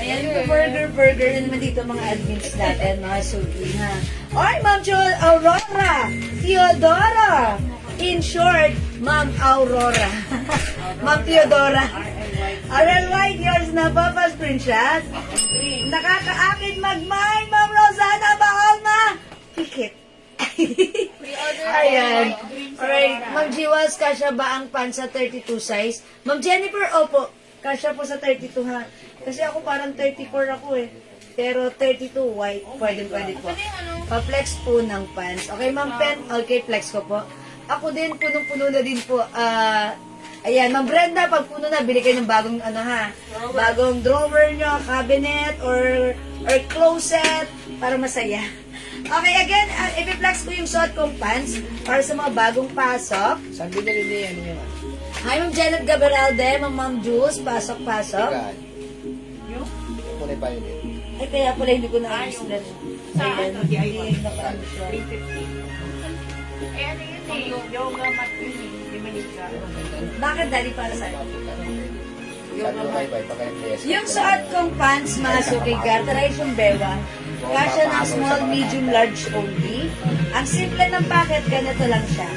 Ayan, yung burger na naman dito mga admins natin, mga suki, ha. Oy, Ma'am Jewel Aurora Theodora. In short, Ma'am Aurora. Ma'am Theodora. RL White, yours na ba pa screenshot? Nakakaakit mag-mine, Ma'am Rosana Bahalma. Pikit. Pre-order. Ayan. Alright, Ma'am Jiwas, kasya ba ang pants sa 32 size? Ma'am Jennifer, opo. Kasya po sa 32 ha. Kasi ako parang 34 ako eh. Pero 32 white, pwede po. Pa-flex po ng pants. Okay, Ma'am Pen, okay, flex ko po. Ako din, punong-puno na din po. Ayan, Ma'am Brenda, pag puno na, bili kayo ng bagong, bagong drawer nyo, cabinet, or closet, para masaya. Okay, again, i-flex ko yung suot kong pants para sa mga bagong pasok. Saan binili niya yan yun? Hi, Ma'am Janet Gaberalde, Ma'am Jules, pasok-pasok. Ikaw. Kulay pa yun. Ay, kaya pala hindi ko na-explain. Ayan, hindi nakaano siya. Bakit, Daddy, para sa'yo? Sabi ko bye bye, pagka-yes. Yung suot kong pants, mga suki, garterized yung bewa. Kasya ng small, medium, large only. Ang simple ng packet, ganito lang siya.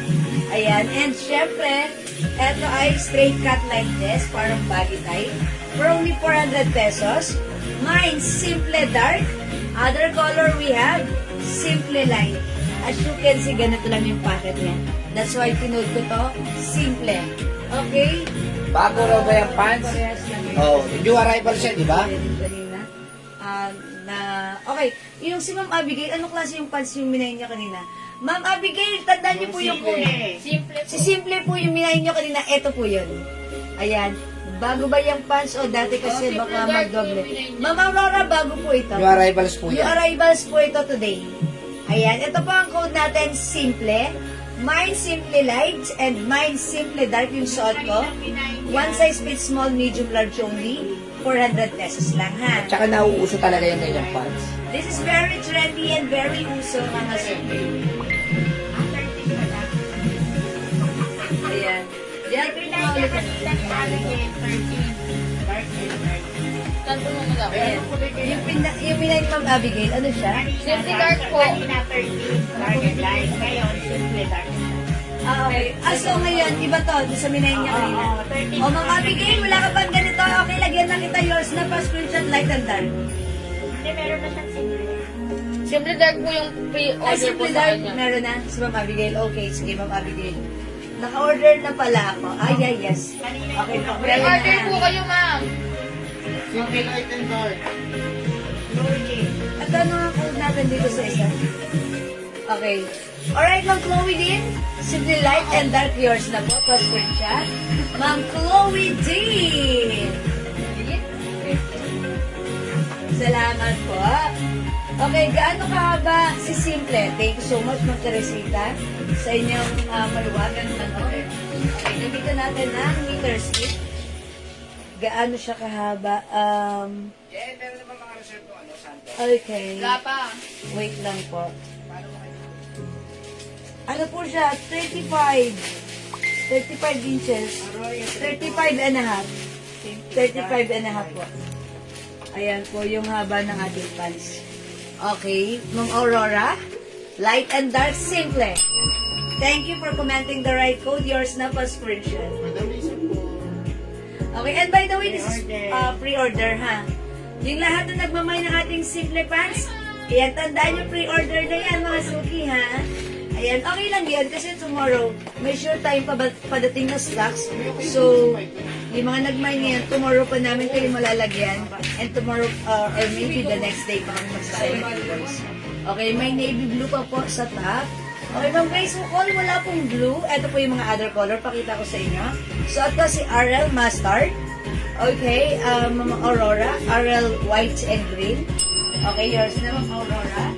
Ayan, and syempre, eto ay straight cut like this, parang baggy type. For only 400 pesos. Mine, simple dark. Other color we have, simple light. As you can see, ganito lang yung packet niya. That's why tinod ko to, simple. Okay? Bago raw ba yung pants? Parehas lang yun. Oh, new arrival siya, di ba? Kanina. Okay, yung si Ma'am Abigail, ano klase yung pants yung minayin niya kanina? Ma'am Abigail, tandaan niyo po yung Simple Si simple po yung minayin niyo kanina, eto po yun. Ayan. Bago ba yung pants o dati kasi baka magdoble? Ma'am Aurora, bago po ito. New arrivals po New yan. arrivals po ito today. Ayan, ito po ang code natin, simple. Mine simple light and mine simple dark yung suot ko. One size fits small, medium, large only. 400 pesos lang ha. Tsaka nauuso talaga yung ganyang pants. This is very trendy and very uso mga suki. Ayan. Yan po yung mga ulit. Tanto mo na Ayan. Yung pinay ni Ma'am Abigail, ano siya? Simple dark po. Okay. So ngayon, iba to, doon sa minay niya kanina. O Ma'am Abigail, wala ka pang ganito. Okay, lagyan na kita yours na pa screenshot light and dark. Simple dark po yung Ay, pre-order po simple sa dark, kanya. meron na. Si Ma'am Abigail, okay. Sige, Ma'am Abigail. Naka-order na pala ako. Ay, yes. Okay, Pre-order po kayo, ma'am. Simple light and dark. At ano ang code natin dito sa isa? Okay. Alright, Ma'am Chloe din. Simple light and dark yours na po. Pa-screenshot. Ma'am Chloe din. Salamat po. Okay, gaano kahaba si Simple? Thank you so much, Ma'am Teresita, sa inyong maluwagan tanong. Okay, nandito natin ang meter stick. Gaano siya kahaba? Yeah, meron naman mga reserve ko, Sandra. Okay. Wala pa. Wait lang po. Ano po siya? 35. 35 inches. 35 and a half. 35 and a half po. Ayan po yung haba ng ating pants. Okay, Ma'am Aurora. Light and dark, simple. Thank you for commenting the right code. Yours na pa screenshot. Madam Lisa po. Okay, and by the way, this is pre-order ha. Yung lahat na nagmamay ng ating simple pants, ayan, tandaan yung pre-order na yan mga suki ha. Ayan, okay lang yan kasi tomorrow, may sure time padating na stocks. So, yung mga nagmay ngayon, tomorrow pa namin kayo malalagyan. And tomorrow, or maybe the next day pa kami magsasayang. Okay, may navy blue pa po sa top. Okay, Ma'am Grace Mukol, wala pong blue. Ito po yung mga other color. Pakita ko sa inyo. So, ito si RL Mustard. Okay, Ma'am Aurora. RL White and Green. Okay, yours na, Ma'am Aurora.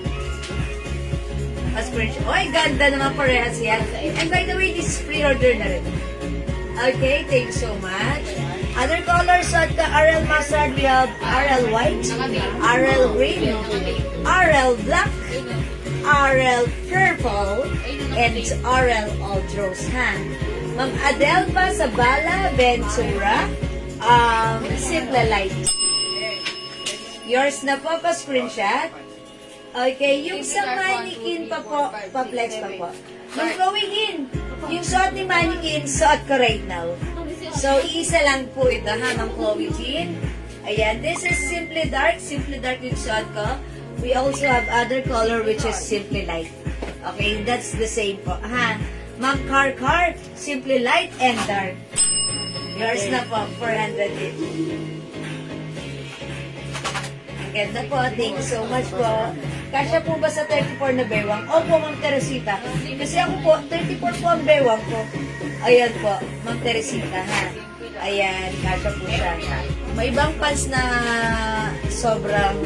Aspiration. Oy, ganda naman parehas yan. And by the way, this is pre-order na rin. Okay, thank you so much. Other colors at the RL Mustard, we have RL White, RL Green, RL Black, RL Purple, and RL Aldros, ha? Ma'am Adelpa Sabala Ventura, Simple Light. Yours na po, pa-screenshot. Okay, yung sa mannequin pa po, pa-flex pa po. Yung going in, yung suot ni mannequin, suot ko right now. So, isa lang po ito, ha, Ma'am Chloe Jean. Ayan, this is Simply Dark yung suot ko. We also have other color which is Simply Light. Okay, that's the same po, ha. Ma'am Car, Simply Light and Dark. Yours na po, 400 each. Ganda po. Thank you so much po. Kasya po ba sa 34 na bewang? Opo, Ma'am Teresita. Kasi ako po, 34 po ang bewang ko. Ayan po, Ma'am Teresita, ha? Ayan, kasya po siya. May ibang pants na sobrang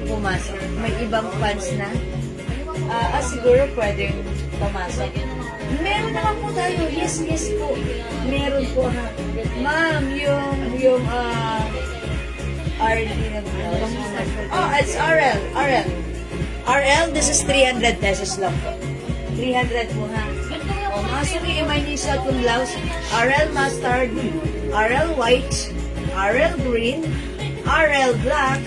pumasok. May ibang pants na siguro pwedeng pumasok. Meron naman po tayo. Yes po. Meron po, ha? Ma'am, yung oh, it's RL. This is 300 pesos lang po. 300 po, ha? O, mga suki, may nisot kong blouse. RL Mustard, RL White, RL Green, RL Black,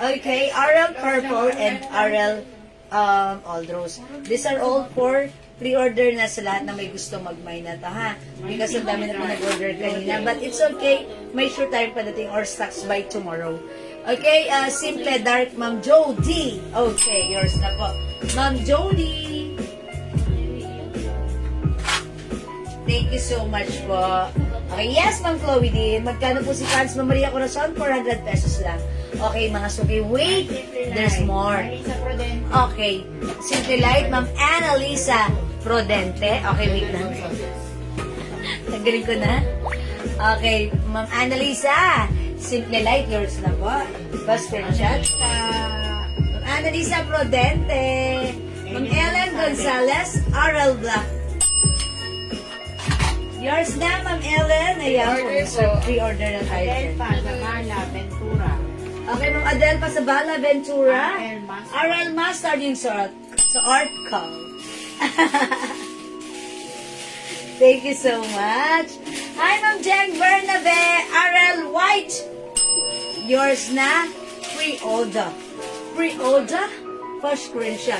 okay, RL Purple, and RL Old Rose. These are all for pre-order na sa lahat na may gusto mag-mine na to, ha? Because ang dami na po nag-order kanina. But it's okay. May sure time padating or stocks by tomorrow. Okay, Simple Dark, Ma'am Jody. Okay, yours na po. Ma'am Jody. Thank you so much po. Okay, yes, Ma'am Chloe din. Magkano po si Franz Ma'am Maria Corazon? 400 pesos lang. Okay, mga suki. Wait, there's more. Okay, Simple Light, Ma'am Annalisa Prodente. Okay, wait lang. Tanggalin ko na. Okay, Ma'am Annalisa. Simple Light, yours na po. First screenshot. Ma'am Annalisa Prodente. Ma'am Ellen Gonzalez, RL Black. Yours na, Ma'am Ellen. Ayan, pre-order na tayo. Okay, Ma'am Adele Pasabala Ventura. RL Mustard yung suot. Sa art ko. Thank you so much. Hi, Ma'am Jeng Bernabe. RL White. Yours na. Pre-order. Pre-order. First screenshot.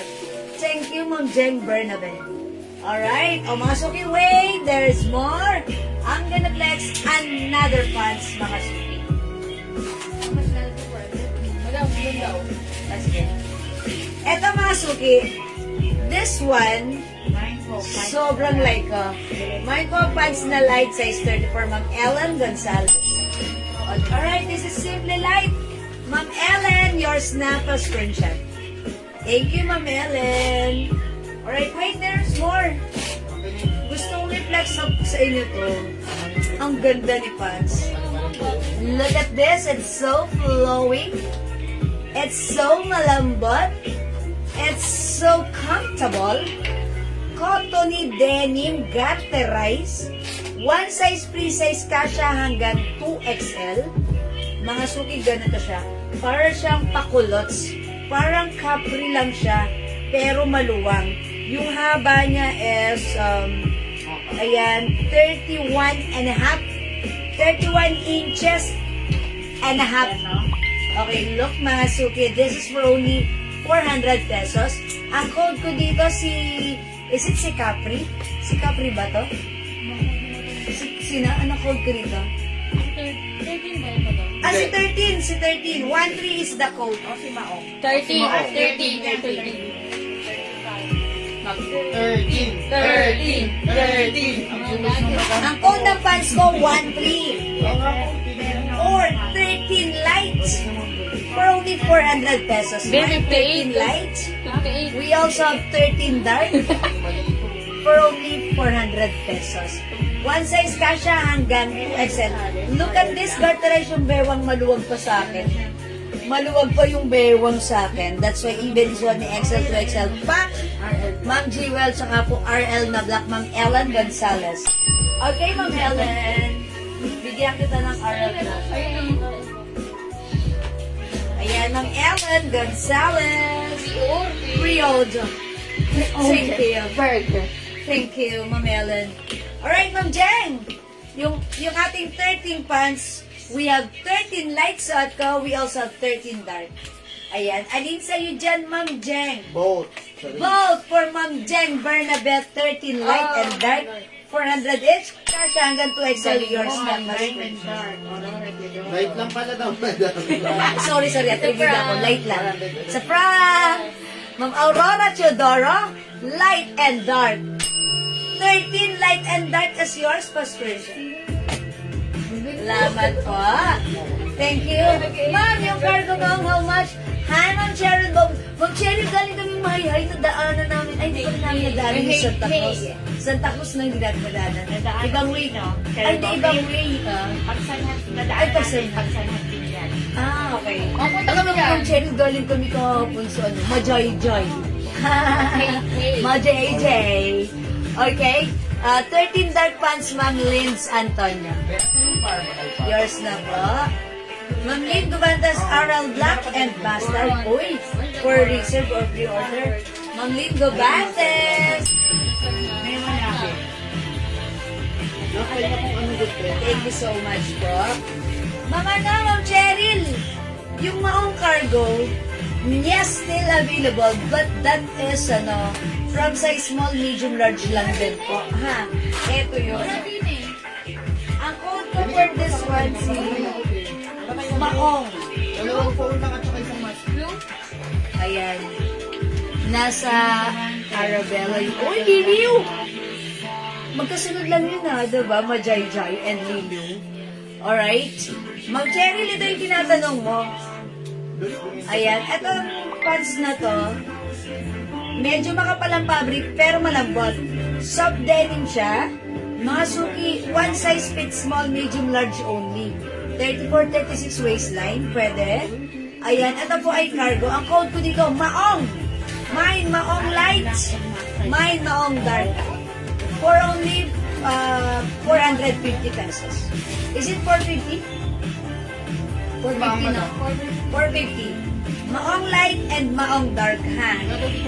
Thank you, Ma'am Jeng Bernabe. Alright. O, mga suki, wait. There's more. I'm gonna flex another pants, mga suki. Eto, mga suki. This one, sobrang light ko. Mine ko pants na light size 34, Ma'am Ellen Gonzalez. Alright, this is Simply Light. Ma'am Ellen, yours na pa screenshot. Thank you, Ma'am Ellen. Alright, wait, there's more. Gustong reflex sa inyo to. Ang ganda ni pants. Look at this, it's so flowing. It's so malambot. It's so comfortable. Cottony denim, gutterize. One size, free size kasha hanggang 2XL. Mga suki, ganito siya. Para siyang pakulots. Parang capri lang siya, pero maluwang. Yung haba niya is, ayan, 31 inches and a half. Okay, look mga suki, this is for only 400 pesos. Ang code ko dito is it si Capri? Si Capri ba to? Sina? Anong code ko dito? 13 ba ito daw? Si 13. 13 is the code. O, si Mao. 13. 13. Ang code ng pants ko, 13. Or 13 lights. For only 400 pesos. Very 13 lights. 58. We also have 13 dark. For only 400 pesos. One size kasha hanggang 2XL. Look at this, garterize yung bewang maluwag pa sa akin. Maluwag pa yung bewang sa akin. That's why even this one ni XL to XL pack. Ma'am Jewel, saka po RL na black, Ma'am Ellen Gonzalez. Okay, Ma'am Ellen. Bigyan kita ng RL na. Ayan, Ma'am Ellen Gonzalez. Pre-order. Thank you. Thank you, Ma'am Ellen. Alright, Ma'am Jeng. Yung yung ating 13 pants, we have 13 light suot ko, we also have 13 dark. Ayan. Alin sa'yo dyan, Ma'am Jeng? Both. Sorry. Vote for Ma'am Jeng Bernabet, 13 light and dark, 400 each. Cash hanggang 2XL yours na, Mas. Light lang pala daw, madam. Sorry, attribute ako. Light lang. Sa prank! Ma'am Aurora Teodoro, light and dark. 13 light and dark is yours, Pastorcia. Salamat po. Thank you. Ma'am, yung cargo mo, how much? Hi, Ma'am Cheryl. Ma'am Cheryl, galing kami mahihay na daanan namin. Ay, hindi ko na namin nadaanan yung Santa Cruz. Santa Cruz na hindi natin nadaanan. Ibang way, no? Ay, hindi, ibang way. Ay, pagsanhat din yan. Ah, okay. Alam mo, Ma'am Cheryl, galing kami kahapon sa ano, Majay-Jay. Majay-Jay. Okay. 13 dark pants, Ma'am Linz Antonio. Yours na po. Ma'am Lynn Gubantas, Aral Black and Bastard. Uy, for reserve or pre-order. Ma'am Lynn Gubantas. Thank you so much po. Ma'am Cheryl, yung maong cargo, yes, still available, but that is, from size small, medium, large lang din po. Ha? Eto yun. Ang code ko for this one, si Maong. Dalawang phone lang at saka isang mask. Ayan. Nasa Arabella. Uy, Liliw! Magkasunod lang yun diba? Majay-Jay and Liliw. Alright? Mag Cheryl, ito yung tinatanong mo. Ayan. Ito pants na to. Medyo makapal ang fabric, pero malambot. Soft denim siya. Mga suki, one size fits small, medium, large only. 34-36 waistline, pwede. Ayan, ito po ay cargo. Ang code ko dito, Maong. Mine, Maong light. Mine, Maong dark. For only 450 pesos. Is it 450? 450 na. 450. Maong light and Maong dark, ha?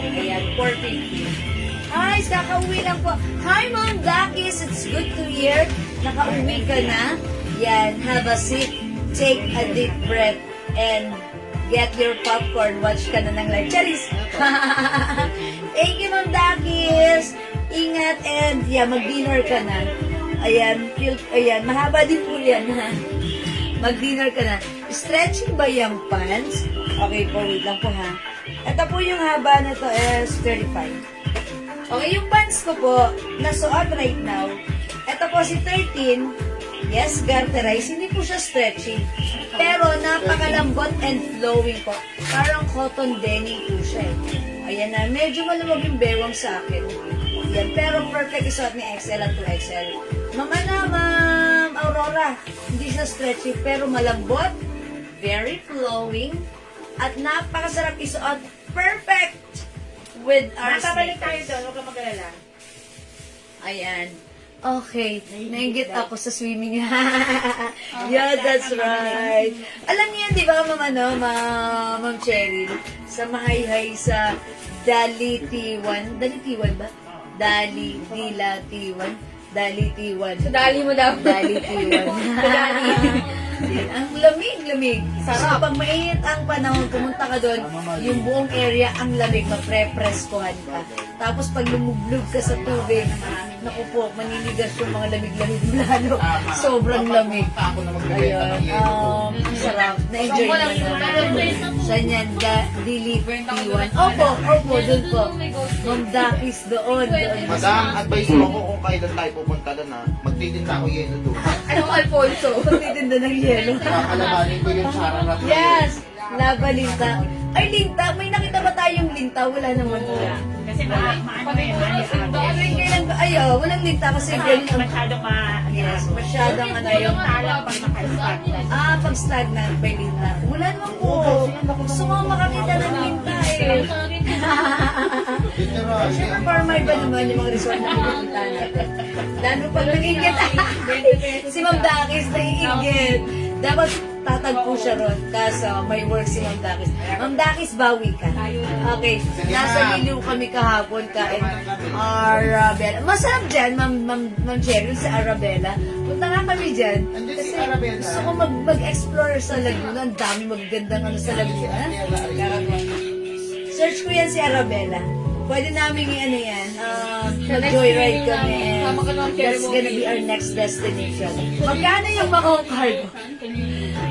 Ayan, 450. Hi, kakauwi lang po. Hi, Ma'am Dakis. It's good to hear. Nakauwi ka na. Yan, have a seat. Take a deep breath and get your popcorn. Watch ka na ng live. Charis! Thank you, Ma'am Dakis. Ingat and mag-dinner ka na. Ayan, mahaba din po yan, ha? Mag-dinner ka na. Stretching ba yung pants? Okay po, wait lang po, ha? Ito po yung haba na to is 35. Okay, yung pants ko po, nasuot right now. Ito po si 13. Yes, garterize. Hindi po siya stretchy. Pero napakalambot and flowing po. Parang cotton denim po siya eh. Ayan na, medyo malamag yung bewang sa akin. Yan, pero perfect isuot ni XL at 2XL. Ma'am Aurora, hindi siya stretchy pero malambot, very flowing, at napakasarap isuot. Perfect! With our Nakabalik tayo sneakers. doon, huwag ka mag-alala. Ayan. Okay. Nainggit ako sa swimming. Yeah, that's right. Alam niyo yan, di ba, Ma'am Cheryl? Sa Mahayhay sa Dali T1. Dali T1 ba? Dali T1. Dali T1. So, dali mo daw. Dali T1. Yan. Ang lamig. So, pag mainit ang panahon, pumunta ka doon, yung buong area, ang lamig, mapre-preskohan ka. Tapos pag lumublog ka sa tubig, naku po, maninigas yung mga lamig-lamig lalo. Sobrang lamig. Ayun, sarap. Na-enjoy mo na. Saan yan? Dili T1. Opo, doon po. Ma'am Dakis, doon. Madam, advice mo ko kung kailan tayo pupunta doon ha. Magtitinda ako yelo doon. Anong Alfonso? Pagtitinda ng yelo. Kakalabanin ko yung chararap. Yes! Laba linta. Ay, linta. May nakita ba tayong linta? Wala naman po. Kasi maano yun, Ay, kailan ba? Ay, walang linta kasi ganyan ang... masyadong Yes, masyadong yung... talang pag naka-start. Pag stagnant may linta. Wala naman po. Gusto mo makakita ng linta eh. Siyempre, farmer ba naman yung mga resort na pinupunta natin? Lalo pag nag-inggit. Si Ma'am Dakis nag-inggit. Dapat tatagpo siya ron. Kaso may work si Ma'am Dakis. Ma'am Dakis, bawi ka. Okay, nasa Liliw kami kahapon kain Arabella. Masarap dyan, Ma'am Cheryl, sa Arabella. Punta nga kami dyan. Andun si Kasi Arabella. gusto ko mag-explore sa Laguna. Ang dami magagandang ano sa Laguna. Search ko yan si Arabella. Pwede namin ano yan, mag-joyride kami. Sama ka naman, That's gonna be our next destination. Magkano yung Maong cargo?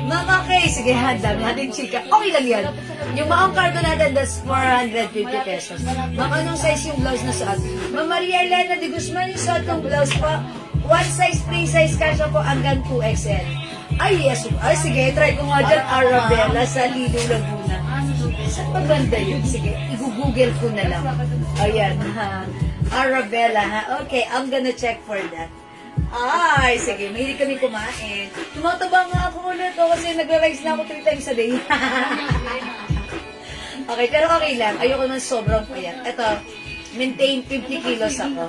Ma'am, okay. Sige, handa. Natin chika. Okay lang yan. Yung Maong cargo natin, that's 450 pesos. Ma'am, anong size yung blouse na suot? Ma'am Maria Elena de Guzman, yung suot kong blouse po. One size, free size kasha po hanggang 2XL. Ay, yes. Ay, sige, try ko nga dyan. Arabella sa Lilo, Laguna. Saan ba banda yun? Sige, i-google ko na lang. Ayan, ha. Arabella, ha? Okay, I'm gonna check for that. Ay, sige, mahilig kami kumain. Tumataba nga ako ulit kasi nagra-rice na ako 3 times a day. Okay, pero okay lang. Ayoko nang sobrang payat. Ito, maintain 50 kilos ako.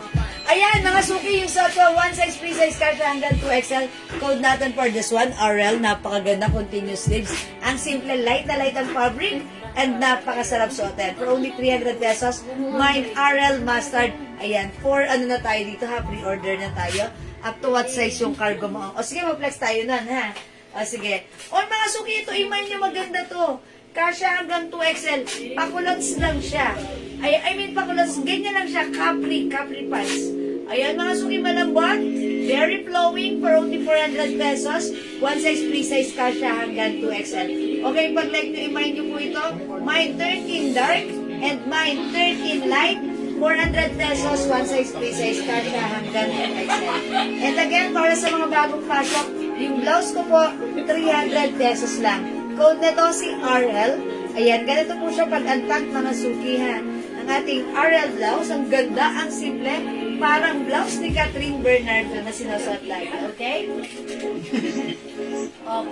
Ayan, mga suki, yung sa one size, free size kasha hanggang 2XL. Code natin for this one, RL. Napakaganda, continuous sleeves. Ang simple, light na light ang fabric. And napakasarap suotin. For only 300 pesos, mine RL Mustard. Ayan, for ano na tayo dito ha, pre-order na tayo. Up to what size yung cargo mo. O sige, mag-flex tayo nun ha. O sige. O mga suki, ito, i-mine nyo, maganda to. Kasha hanggang 2XL. Pakulons lang siya. I mean, pakulons, ganyan lang siya. Capri pants. Ayan, mga suki, malambot. Very flowing for only 400 pesos. One size, free size kasha hanggang 2XL. Okay, pag like nyo, i-mine nyo po ito. Mine 13 dark and mine 13 light. 400 pesos, one size, free size kasha hanggang 2XL. And again, para sa mga bagong pasok, yung blouse ko po, 300 pesos lang. Code na to si RL. Ayan, ganito po siya pag-antag mga suki ha. Ang ating RL blouse, ang ganda, ang simple. Parang blouse ni Catherine Bernardo na sinasot lagi, okay?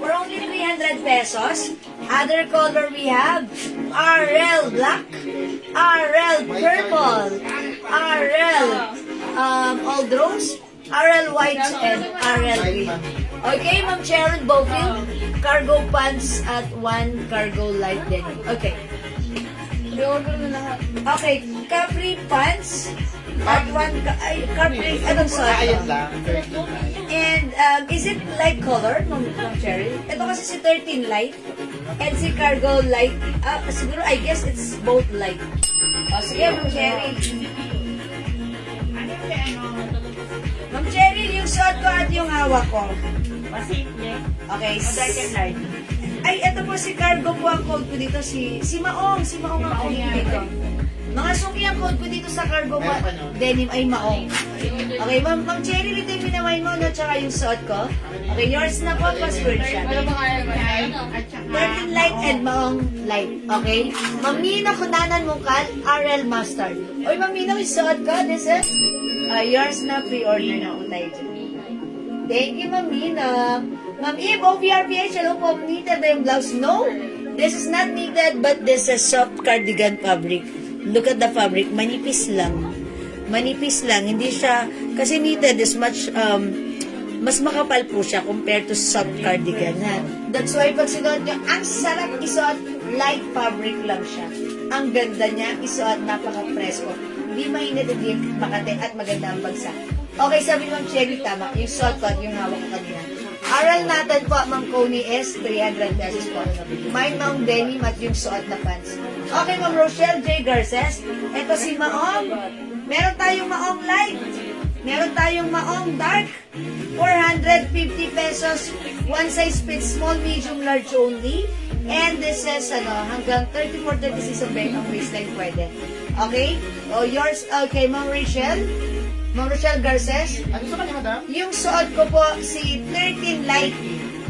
For only 300 pesos. Other color we have RL black, RL purple, RL old rose, RL white, and RL green. Okay, Ma'am Sharon Bofield, cargo pants at 1 cargo light denim. Okay. I-order na lahat. Okay, capri pants at 1 capri, anong suot Ayun ko? lang. And is it light color, Ma'am Cherry? Ito kasi si 13 light and si cargo light. Siguro, I guess it's both light. O, sige, Ma'am Cherry. Ma'am Cherry, yung suot ko at yung hawak ko. Okay. light. Ay, ito po si cargo po ang code ko dito. Si Maong ang code ko dito. Mga suki ang code ko dito sa cargo mo. Denim ay Maong. Okay, Ma'am Cherry, dito yung pinamay mo, no? Tsaka yung suot ko. Okay, yours na po, password siya. Pero mga ano? 13 light and Maong light. Okay? Ma'am Nino, kunanan mong kal, RL Mustard. Oy, Ma'am Nino, yung suot ko, this is yours na, pre-order na po tayo dyan. Thank you, Ma'am Nino. Ma'am Eve, OVRPH, hello po, knitted na yung blouse. No, this is not knitted, but this is soft cardigan fabric. Look at the fabric, manipis lang. Manipis lang, hindi siya, kasi knitted is much, mas makapal po siya compared to soft cardigan. Ha? That's why pag sinuot nyo, ang sarap isuot, light fabric lang siya. Ang ganda niya, isuot, napaka-presko. Hindi mainit, hindi makate, at maganda ang bagsak. Okay, sabi mo, Cherry, tama, yung suot ko at yung hawak ko kanina. Aral natin po, Ma'am Coney is 300 pesos po. Mine Ma'am Denim at yung suot na pants. Okay, Ma'am Rochelle J. Garces. Ito si Maong. Meron tayong Maong Light. Meron tayong Maong Dark. 450 pesos. One size fits small, medium, large only. And this is hanggang 34-36 ang waistline pwede. Okay? O yours, okay, Ma'am Rochelle Garces. Ano sa kanya, madam? Yung suot ko po si 13 Light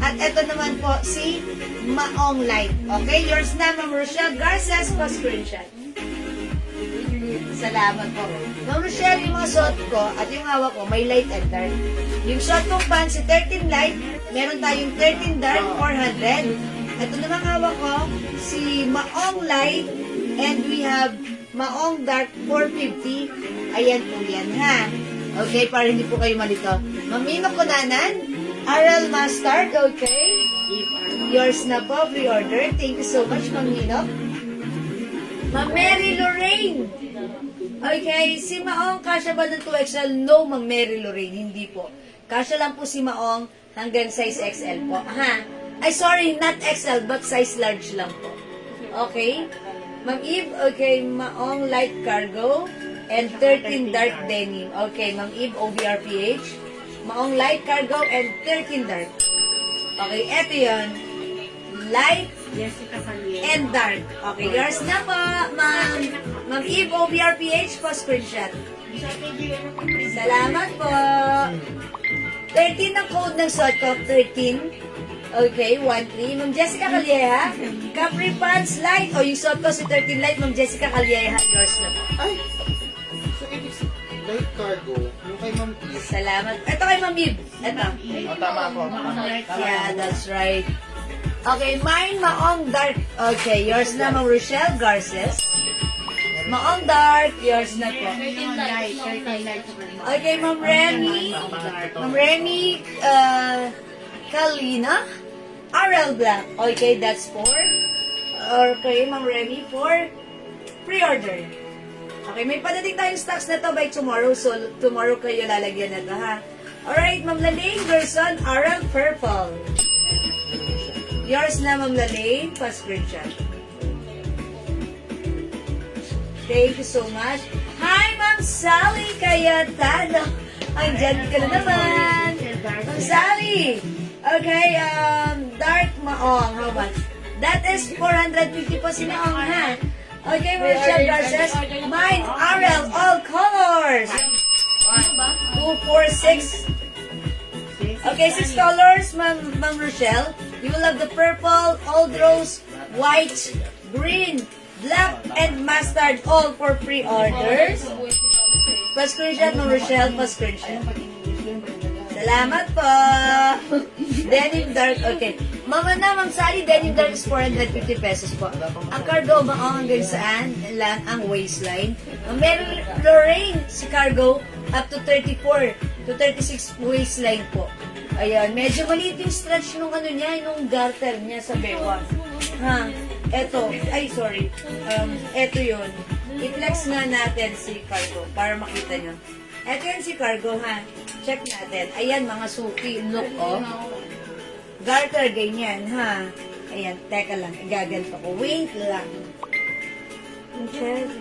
at ito naman po si Maong Light. Okay, yours na, Ma'am Rochelle Garces, pa-screenshot. Salamat po. Ma'am Rochelle, yung mga suot ko at yung hawak ko, may light and dark. Yung suot kong pants, si 13 Light, meron tayong 13 Dark, 400. Ito naman hawak ko, si Maong Light, and we have Maong Dark, 450. Ayan po yan, ha? Okay, para hindi po kayo malito. Mamino Kunanan, RL Mustard, okay? Yours na po, pre-order. Thank you so much, Ma'am Nino. Ma'am Mary Lorraine. Okay, si Maong, kasya ba ng 2XL? No, Ma'am Mary Lorraine, hindi po. Kasya lang po si Maong hanggang size XL po. Ha? Ay, sorry, not XL, but size large lang po. Okay? Ma'am Eve, okay, Maong light cargo and 13 dark denim. Okay, Ma'am Eve, OVRPH. Maong light cargo and 13 dark. Okay, eto yun. Light and dark. Okay, yours na po, Ma'am. Ma'am Eve, OVRPH po, screenshot. Salamat po. 13 ang code ng suot ko, 13. Okay, 1-3. Ma'am Jessica Calieja, Capri Pants Light. O, yung suot ko si 13 Light, Ma'am Jessica Calieja, yours na po. Ay! So, ibig sabihin, light cargo, yung kay Ma'am Eve. Salamat. Ito kay Ma'am Eve. Ito. Oh, tama ako. Yeah, that's right. Okay, mine, Maong Dark. Okay, yours na, Ma'am Rochelle Garces. Maong Dark, yours na po. 13 lights. Okay, Ma'am Remy. Ma'am Remy, Kalina. RL Black. Okay, that's for. Okay, Ma'am Remy, for pre-order. Okay, may padating tayong stocks na to by tomorrow. So, tomorrow kayo lalagyan na to, ha? Alright, Ma'am Lalaine Gerson, RL Purple. Yours na, Ma'am Lalaine, pa-screenshot. Thank you so much. Hi, Ma'am Sally Cayetano. Andyan ka na naman. Ma'am Sally. Okay, dark Maong. How much? That is 450 po si Maong, ha? Okay, Rochelle Garces. Mine, RL, all colors. 2, 4, 6. Okay, 6 colors, Ma'am Rochelle. You will have the purple, old rose, white, green, black, and mustard, all for pre-orders. Pa-screenshot, Ma'am Rochelle, pa-screenshot. Salamat po. Denim dark, okay. Mama na, Ma'am Sally, denim dark is 450 pesos po. Ang cargo, Maong hanggang saan lang ang waistline. Ang Mary Lorraine, si cargo, up to 34 to 36 waistline po. Ayan, medyo maliit yung stretch nung ano niya, nung garter niya sa bewang. Ha, eto, ay sorry, eto yun. I-flex nga natin si cargo para makita nyo. Eto yun si cargo, ha. Check natin. Ayan, mga suki. Look, oh. Garter, ganyan, ha. Ayan, teka lang. Igaganto ko. Wait lang. Interest.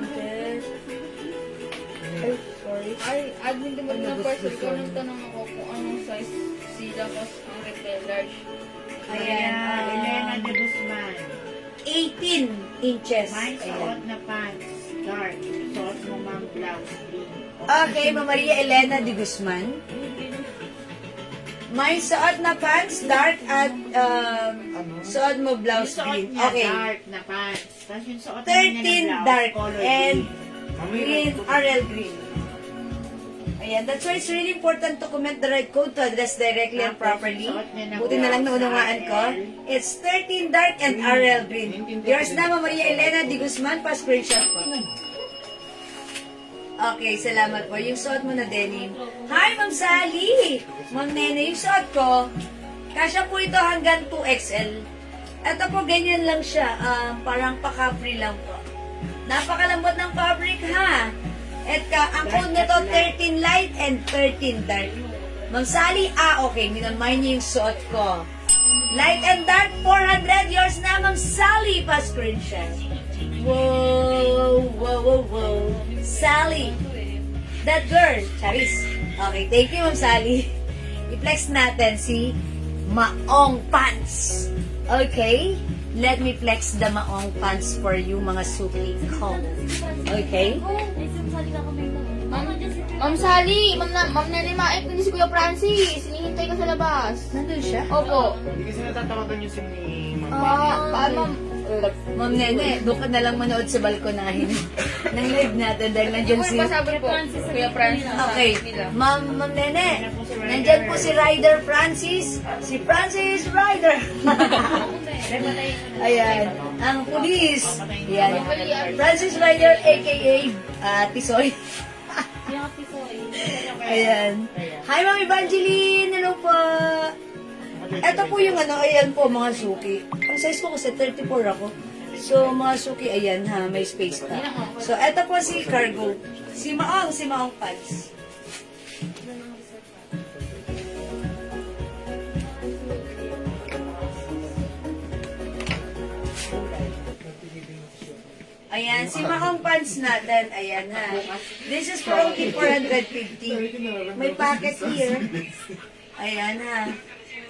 Ay, sorry. Ay, admin din mo ng person ko nang tanong ako kung anong size sila ko ang repair large. Ayan. Elena de Guzman. 18 inches. Mine Ayan. suot na pants. Dark. Suot mo mang blouse. Green. Okay, Ma'am Maria Elena de Guzman. May suot na pants, dark, at suot mo blouse Yung suot green. niya, Okay. dark na pants. Tapos yung suot 13 niya na blouse, dark color and green. green, RL green. Ayan, that's why it's really important to comment the right code to address directly and properly. Buti na lang naunawaan ko. It's 13 dark and RL green. Yours na, Ma'am Maria Elena de Guzman, pa-screenshot po. Okay, salamat po. Yung suot mo na denim. Hi, Ma'am Sally! Ma'am Nene, yung suot ko, kasya po ito hanggang 2XL. Ito po, ganyan lang siya. Parang pa-capri lang po. Napakalambot ng fabric, ha? At ang code nito, 13 light and 13 dark. Ma'am Sally, okay, minamay niyo yung suot ko. Light and dark, 400. Yours na, Ma'am Sally, pa-screenshot. Whoa. Sally. That girl. Charis. Okay, thank you, Ma'am Sally. I-flex natin si Maong Pants. Okay? Let me flex the Maong Pants for you, mga suki ko. Okay? Ma'am Sally, Ma'am Nene Maip, hindi si Kuya Francis. Hinihintay ka sa labas. Nandun siya? Opo. Hindi kasi natatawagan yung sim ni Ma'am. Ma'am. Ma'am Nene, doon ka na lang manood sa balkonahin ng live natin dahil nandyan si... Pasabi po, Kuya Francis. Okay, Ma'am Nene, nandyan po si Ryder Francis, si Francis Ryder. Ayan, ang pulis. Ayan, Francis Ryder aka Tisoy. Ayan. Hi, Ma'am Evangeline. Hello po. Ito po yung ano, ayan po mga suki. Ang size ko kasi 34 ako. So, mga suki, ayan ha, may space pa. So, ito po si cargo. Si Maong pants. Ayan, si Maong pants natin, ayan ha. This is for only 450. May packet here. Ayan ha.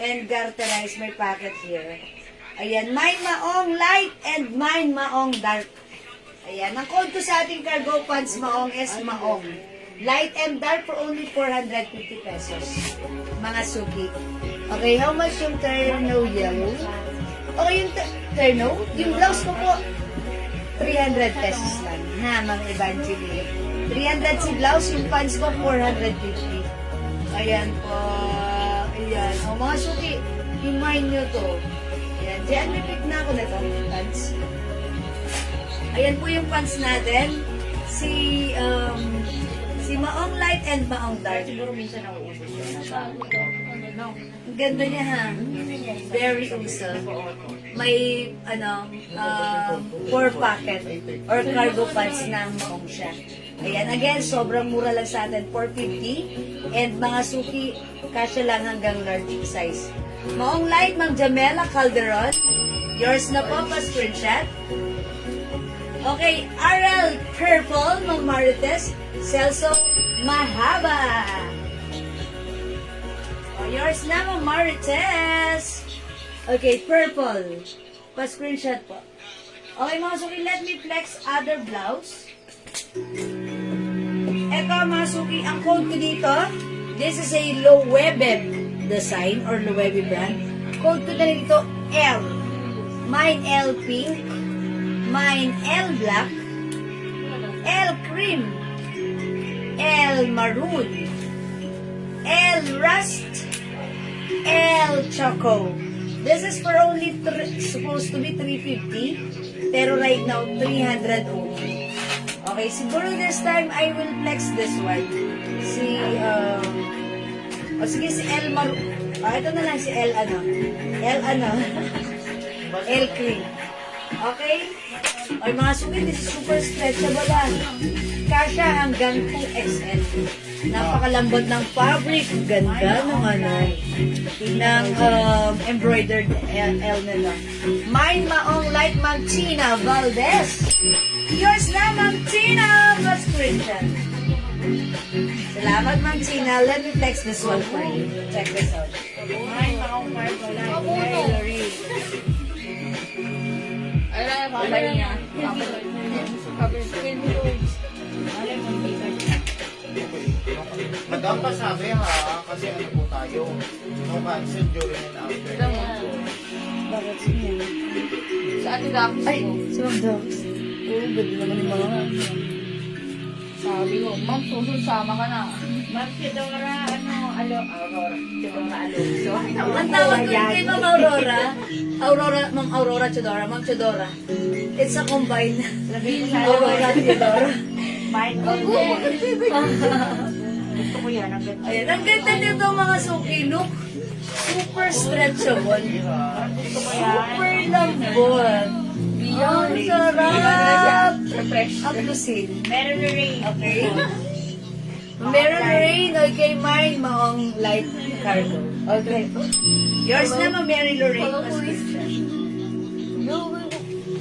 And garterized, may packet here. Ayan, mine Maong light and mine Maong dark. Ayan, ang code ko sa ating cargo pants Maong is Maong. Light and dark for only 450 pesos. Mga suki. Okay, how much yung terno yellow? Okay, yung terno? Yung blouse ko po, 300 pesos lang. Ha, mga evangeline. 300 si blouse, yung pants ko, 450. Ayan po. Ayan. O, mga suki, i-mind nyo to. Ayan. Diyan, may pick na ako na ito. Pants. Ayan po yung pants natin. Si Maong Light and Maong Dark. Siguro minsan nauubos yun. Ang ganda niya ha. Very uso. May, 4 packet or cargo pants na Maong siya. Ayan, again, sobrang mura lang sa atin, 450. And mga suki, kasya lang hanggang large size. Maong Light, Mang Jamela Calderon. Yours na po, pa-screenshot. Okay, Aral Purple, Mang Marites. Celso Mahaba. Oh, yours na, Mang Marites. Okay, purple. Pa-screenshot po. Okay, mga suki, let me flex other blouse. Ito, mga suki, ang code ko dito, this is a Loewe design or Loewe brand. Code ko na dito, L. Mine L pink. Mine L black. L cream. L maroon. L rust. L choco. This is for only, supposed to be 350. Pero right now, 300 only. Okay, siguro this time, I will flex this one. Sige, si L maroon. Ito na lang si L ano. L cream. Okay? Ay, mga suki, this is super stretchable ah. Kasha hanggang 2XL. Napakalambot ng fabric. Ganda ng ng embroidered L nila. Mine Maong Light Mang Tina Valdez. Yours na, Mang Tina. Let's screenshot. Salamat, Mang Tina. Let me text this one for you. Check this out. Mine Maong Marco lang. Hillary. Ay, lang, papay niya. Madam pa sabi ha, kasi ano po tayo, no cancel during and after. Bakit siya? Sa ate Dax Ay, mo. si Ma'am Dax. Oo, ganda naman yung mga. Sabi ko, ma'am, susunod sama ka na. Ma'am Chidora, Aurora. Chidora Alonso. Ang tawag ko kay Ma'am Aurora. Ma'am Aurora Chidora. Ma'am Chidora. It's a combine. Aurora Chidora. Mine Gusto ko yan. Ang ganda. Ayan, ang ganda nito mga suki. Look, super stretchable. Super lambot. Ang sarap. Refresh. Ang lusin. Meron na rin. Okay. Meron na rin. Okay, mine, Maong Light Cargo. Okay. Yours naman, Mary Lorraine.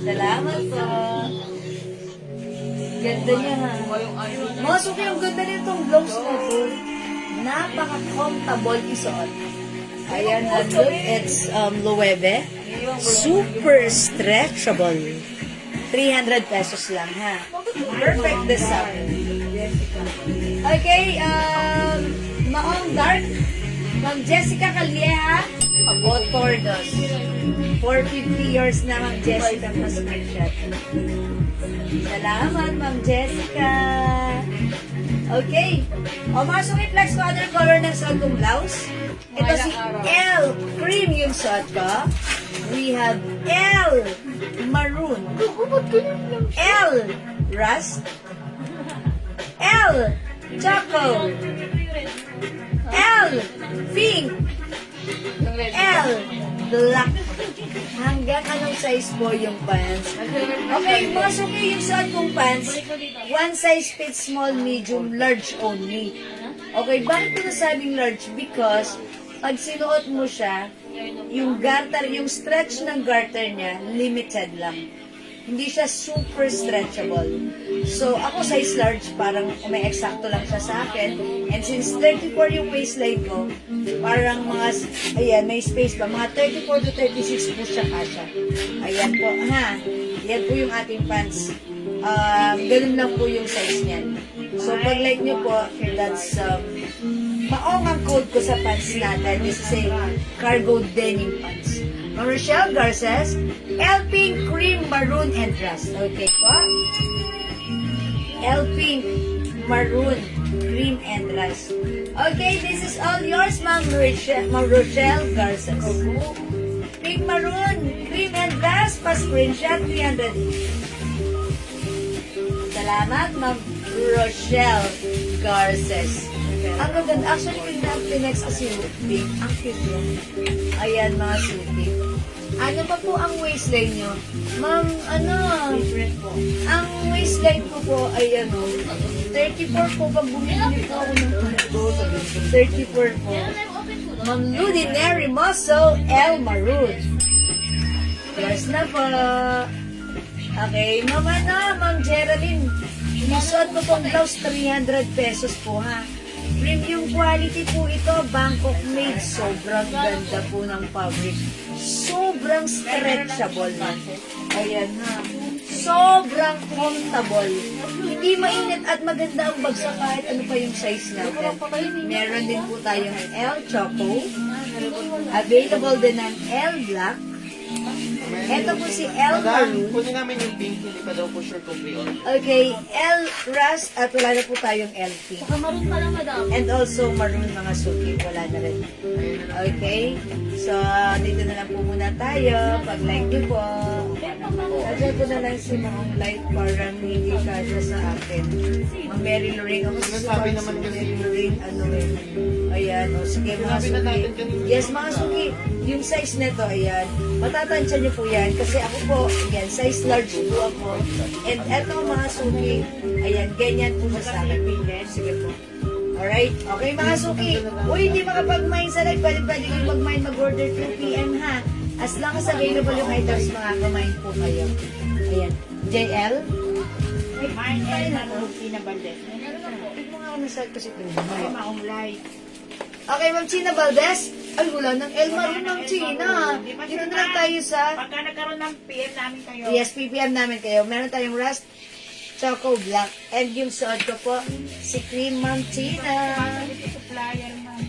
Salamat po. Ganda niya ha. Mga suki, ang ganda nitong blouse na to. Napaka-comfortable isuot. Ayan, look, it's Loewe. Super stretchable. 300 pesos lang ha. Perfect design. Okay, Maong Dark. Ma'am Jessica Calieja. O Tordos. 450 yours na, Ma'am Jessica. Pa-screenshot. Salamat, Ma'am Jessica. Okay. O, mga suki, flex ko other color ng suot kong blouse. Ito si L. Cream yung suot ko. We have L. Maroon. L. Rust. L. Choco. L. Pink. L. L black. Hanggang anong size po yung pants? Okay, mga suki, yung suot kong pants, one size fits small, medium, large only. Okay, bakit ko nasabing large? Because, pag sinuot mo siya, yung garter, yung stretch ng garter niya, limited lang. Hindi siya super stretchable. So, ako size large, parang may eksakto lang siya sa akin. And since 34 yung waistline ko, parang mga, ayan, may space pa. Mga 34 to 36 po siya kasha. Ayan po, ha? Yan po yung ating pants. Ganun lang po yung size niyan. So, pag like nyo po, that's, maong ang code ko sa pants natin. This is a cargo denim pants. Ma'am Rochelle Garces, L Pink, Cream, Maroon, and Rust. Okay po? L Pink, Maroon, Cream, and Rust. Okay, this is all yours, Ma'am Rochelle Garces. Pink, Maroon, Cream, and Rust, pa-screenshot 300. Salamat, Ma'am Rochelle Garces. Ang gaganda. Actually, yung pinex kasi pink. Ang cute yun. Ayan, mga suki. Ano pa po ang waistline nyo? Ma'am, ano? Ang waistline ko po ay ano, 34 po. Pag bumili po ako ng 34 po. Ma'am Ludinary Muscle L. Maroon. Yes na po. Okay, Ma'am ano, Ma'am Geraldine. Isuot ko pong blouse, 300 pesos po ha. Premium quality po ito, Bangkok made. Sobrang ganda po ng fabric. Sobrang stretchable. Ayan ha. Sobrang comfortable. Hindi mainit at maganda ang bagsak kahit ano pa yung size natin. Meron din po tayong L Choco. Available din ng L Black. Ito po si L Madam, Maroon. kunin namin yung pink, hindi pa daw po sure kung pre-order. Okay, L Rust at wala na po tayong L Pink. Saka maroon pa lang, madam. And also maroon mga suki, wala na rin. Okay? So, dito na lang po muna tayo. Pag-like niyo po. Kasi ko na lang si Ma'am Light parang hindi kasya sa akin. Ma'am Mary Lorraine. Ako Sinasabi naman kasi Mary Lorraine, ano eh. Ayan, o sige mga Sinabi na suki. natin kanina. Yes, mga suki. Yung size nito, ayan. Matatansya niyo po yan. Kasi ako po, ayan, size large po ako. And eto mga suki, ayan, ganyan po siya sa akin. Sige po. Alright? Okay mga suki. Uy, hindi makapag-mine sa live. Pwede kayo mag-mine, mag-order 2 p.m. ha. As long as available yung items, makaka-mine po kayo. Ayan. JL? Mine ay naroon pinabaldes. Ito mga ako nasa kasi ito. Ay, maunglay. Okay, Ma'am China Valdez. Ay, wala ng El Maroon ng China. Dito na lang tayo sa... Pagka nagkaroon ng PM namin kayo. Yes, PPM namin kayo. Meron tayong Rust, Choco Black, and yung suot ko po, si Cream Ma'am China. Supplier, ma'am.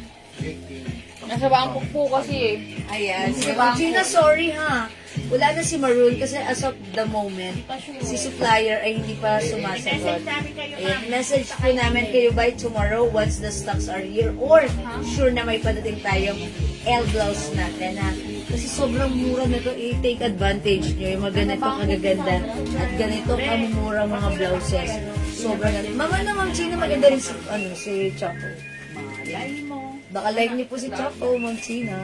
Nasa Bangkok po kasi eh. Ayan. Si Ma'am China, sorry ha. Wala na si Maroon kasi as of the moment, si supplier ay hindi pa sumasagot. Message namin kayo, Ayan, ma'am. message po namin kayo by tomorrow once the stocks are here or sure na may padating tayong L blouse natin ha. Kasi sobrang mura na to, i-take advantage nyo yung mga ganito kagaganda at ganito kamumurang mga blouses. Sobrang ganda. Mama na Ma'am China, maganda rin si Choco. Ayan. Baka like niyo po si Choco, Ma'am China.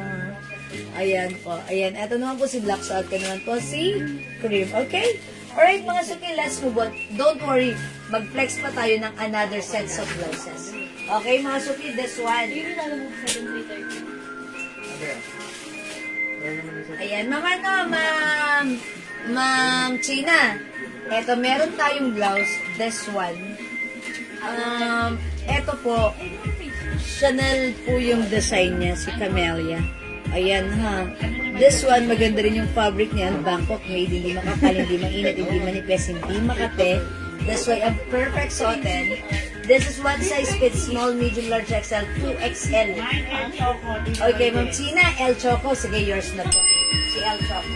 Ayan po. Ayan. Ito naman po si Black. Suot ko naman po si Cream. Okay? Alright, mga suki, let's move on. Don't worry. Mag-flex pa tayo ng another sets of blouses. Okay, mga suki, this one. Ayan, mama no, Ma'am China. Eto, meron tayong blouse. This one. Eto po, Chanel po yung design niya, si Camellia. Ayan ha. This one, maganda rin yung fabric niya. Bangkok made, hindi makapal, hindi mainit, hindi manipes, hindi makate. That's why ang perfect suotin. This is one size fits small, medium, large, XL, 2XL. Mine and Choco. Okay, Ma'am China, El Choco. Sige, yours na po. Si El Choco.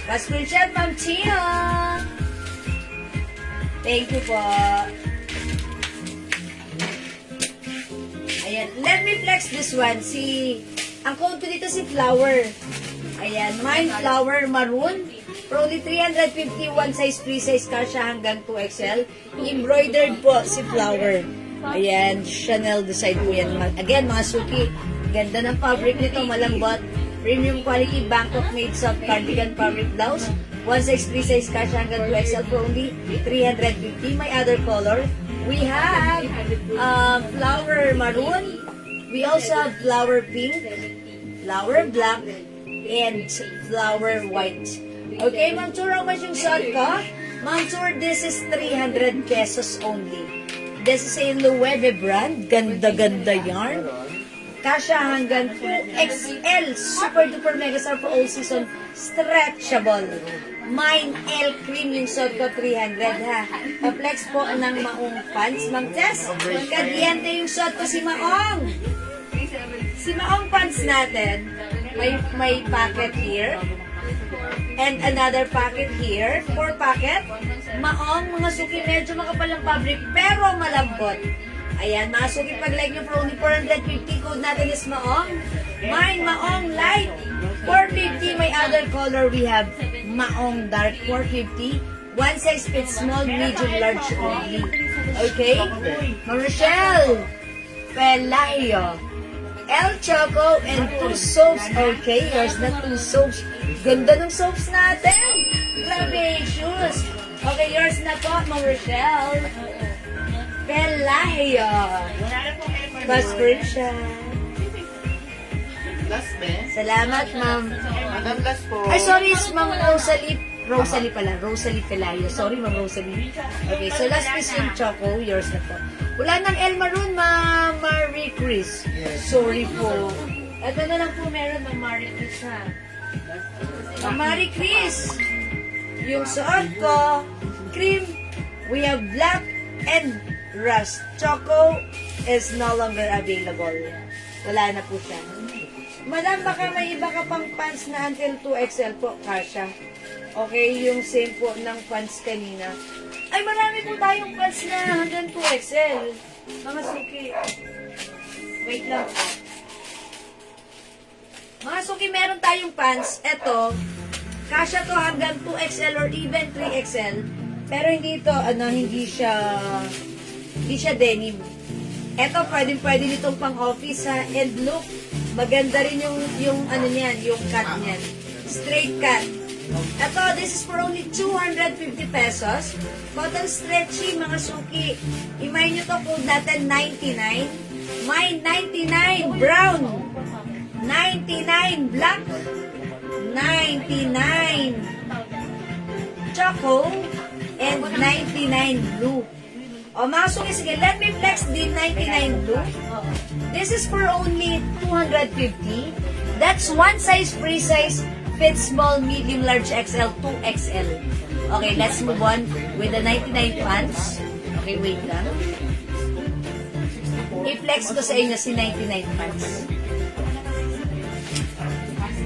Pa-screenshot, Ma'am China. Thank you po. Ayan. Let me flex this one. Ang code ko dito si Flower. Ayan. Mine Flower Maroon. For only 350, one size, free size kasha hanggang 2XL. Embroidered po si Flower. Ayan. Chanel design po yan. Again, mga suki. Ganda ng fabric nito, malambot. Premium quality Bangkok made soft cardigan fabric blouse. 1 size 3 size cash hanggang 2XL for only 350. My other color, we have flower maroon. We also have flower pink, flower black, and flower white. Okay, Ma'am Chur, how much yung suot ko? Ma'am Chur, this is 300 pesos only. This is a Loewe brand. Ganda-ganda yarn. Kasha hanggang 2XL. Super duper mega star for all season. Stretchable. Mine L cream yung suot ko 300 ha. Pa-flex po ng maong pants. Ma'am Tess, kadiente yung suot ko si Maong. Si Maong pants natin, may packet here. And another packet here. 4 packet. Maong, mga suki, medyo makapal ang fabric, pero malambot. Ayan, mga suki, pag-like nyo for only 450, code natin is Maong. Mine, Maong Light, 450. My other color, we have Maong Dark, 450. 1 size fits small, medium, large only. Okay? Rochelle, Pelayo, El Choco, and 2 soaps. Okay, here's the 2 soaps. Ganda ng soaps natin. Grabe, shoes. Okay, yours na po, Ma'am Rochelle. Pelayo. Pascription. Last, be. Salamat, Ma'am. Madam, last po. Ay, sorry, it's Ma'am Rosalie. Rosalie pala. Rosalie Pelayo. Sorry, Ma'am Rosalie. Okay, so last piece yung Choco. Yours na po. Wala ng El Maroon, Ma'am Marie Chris. Yes. Sorry po. Ito na lang po meron, Ma'am Marie Chris, ha. Ma'am Marie Chris. Yung suot ko, cream, we have black and rust. Choco is no longer available. Wala na po siya. Madam, baka may iba ka pang pants na until 2XL po, Kasha. Okay, yung same po ng pants kanina. Ay, marami po tayong pants na hanggang 2XL. Mga suki. Wait lang. Mga suki, meron tayong pants. Eto, kasya to hanggang 2XL or even 3XL. Pero hindi ito, hindi siya denim. Eto, pwede nitong pang office ha. And look, maganda rin yung niyan, yung cut niyan. Straight cut. Eto, this is for only 250 pesos. Cotton stretchy, mga suki. Imay nyo to, code natin 99. May 99 brown. 99 black. 99 choco. And 99 blue. O, mga suki, sige, let me flex the 99 blue. This is for only 250. That's 1 size, free size, fits small, medium, large, XL, 2XL. Okay, let's move on with the 99 pants. Okay, wait lang. I-flex ko sa inyo si 99 pants.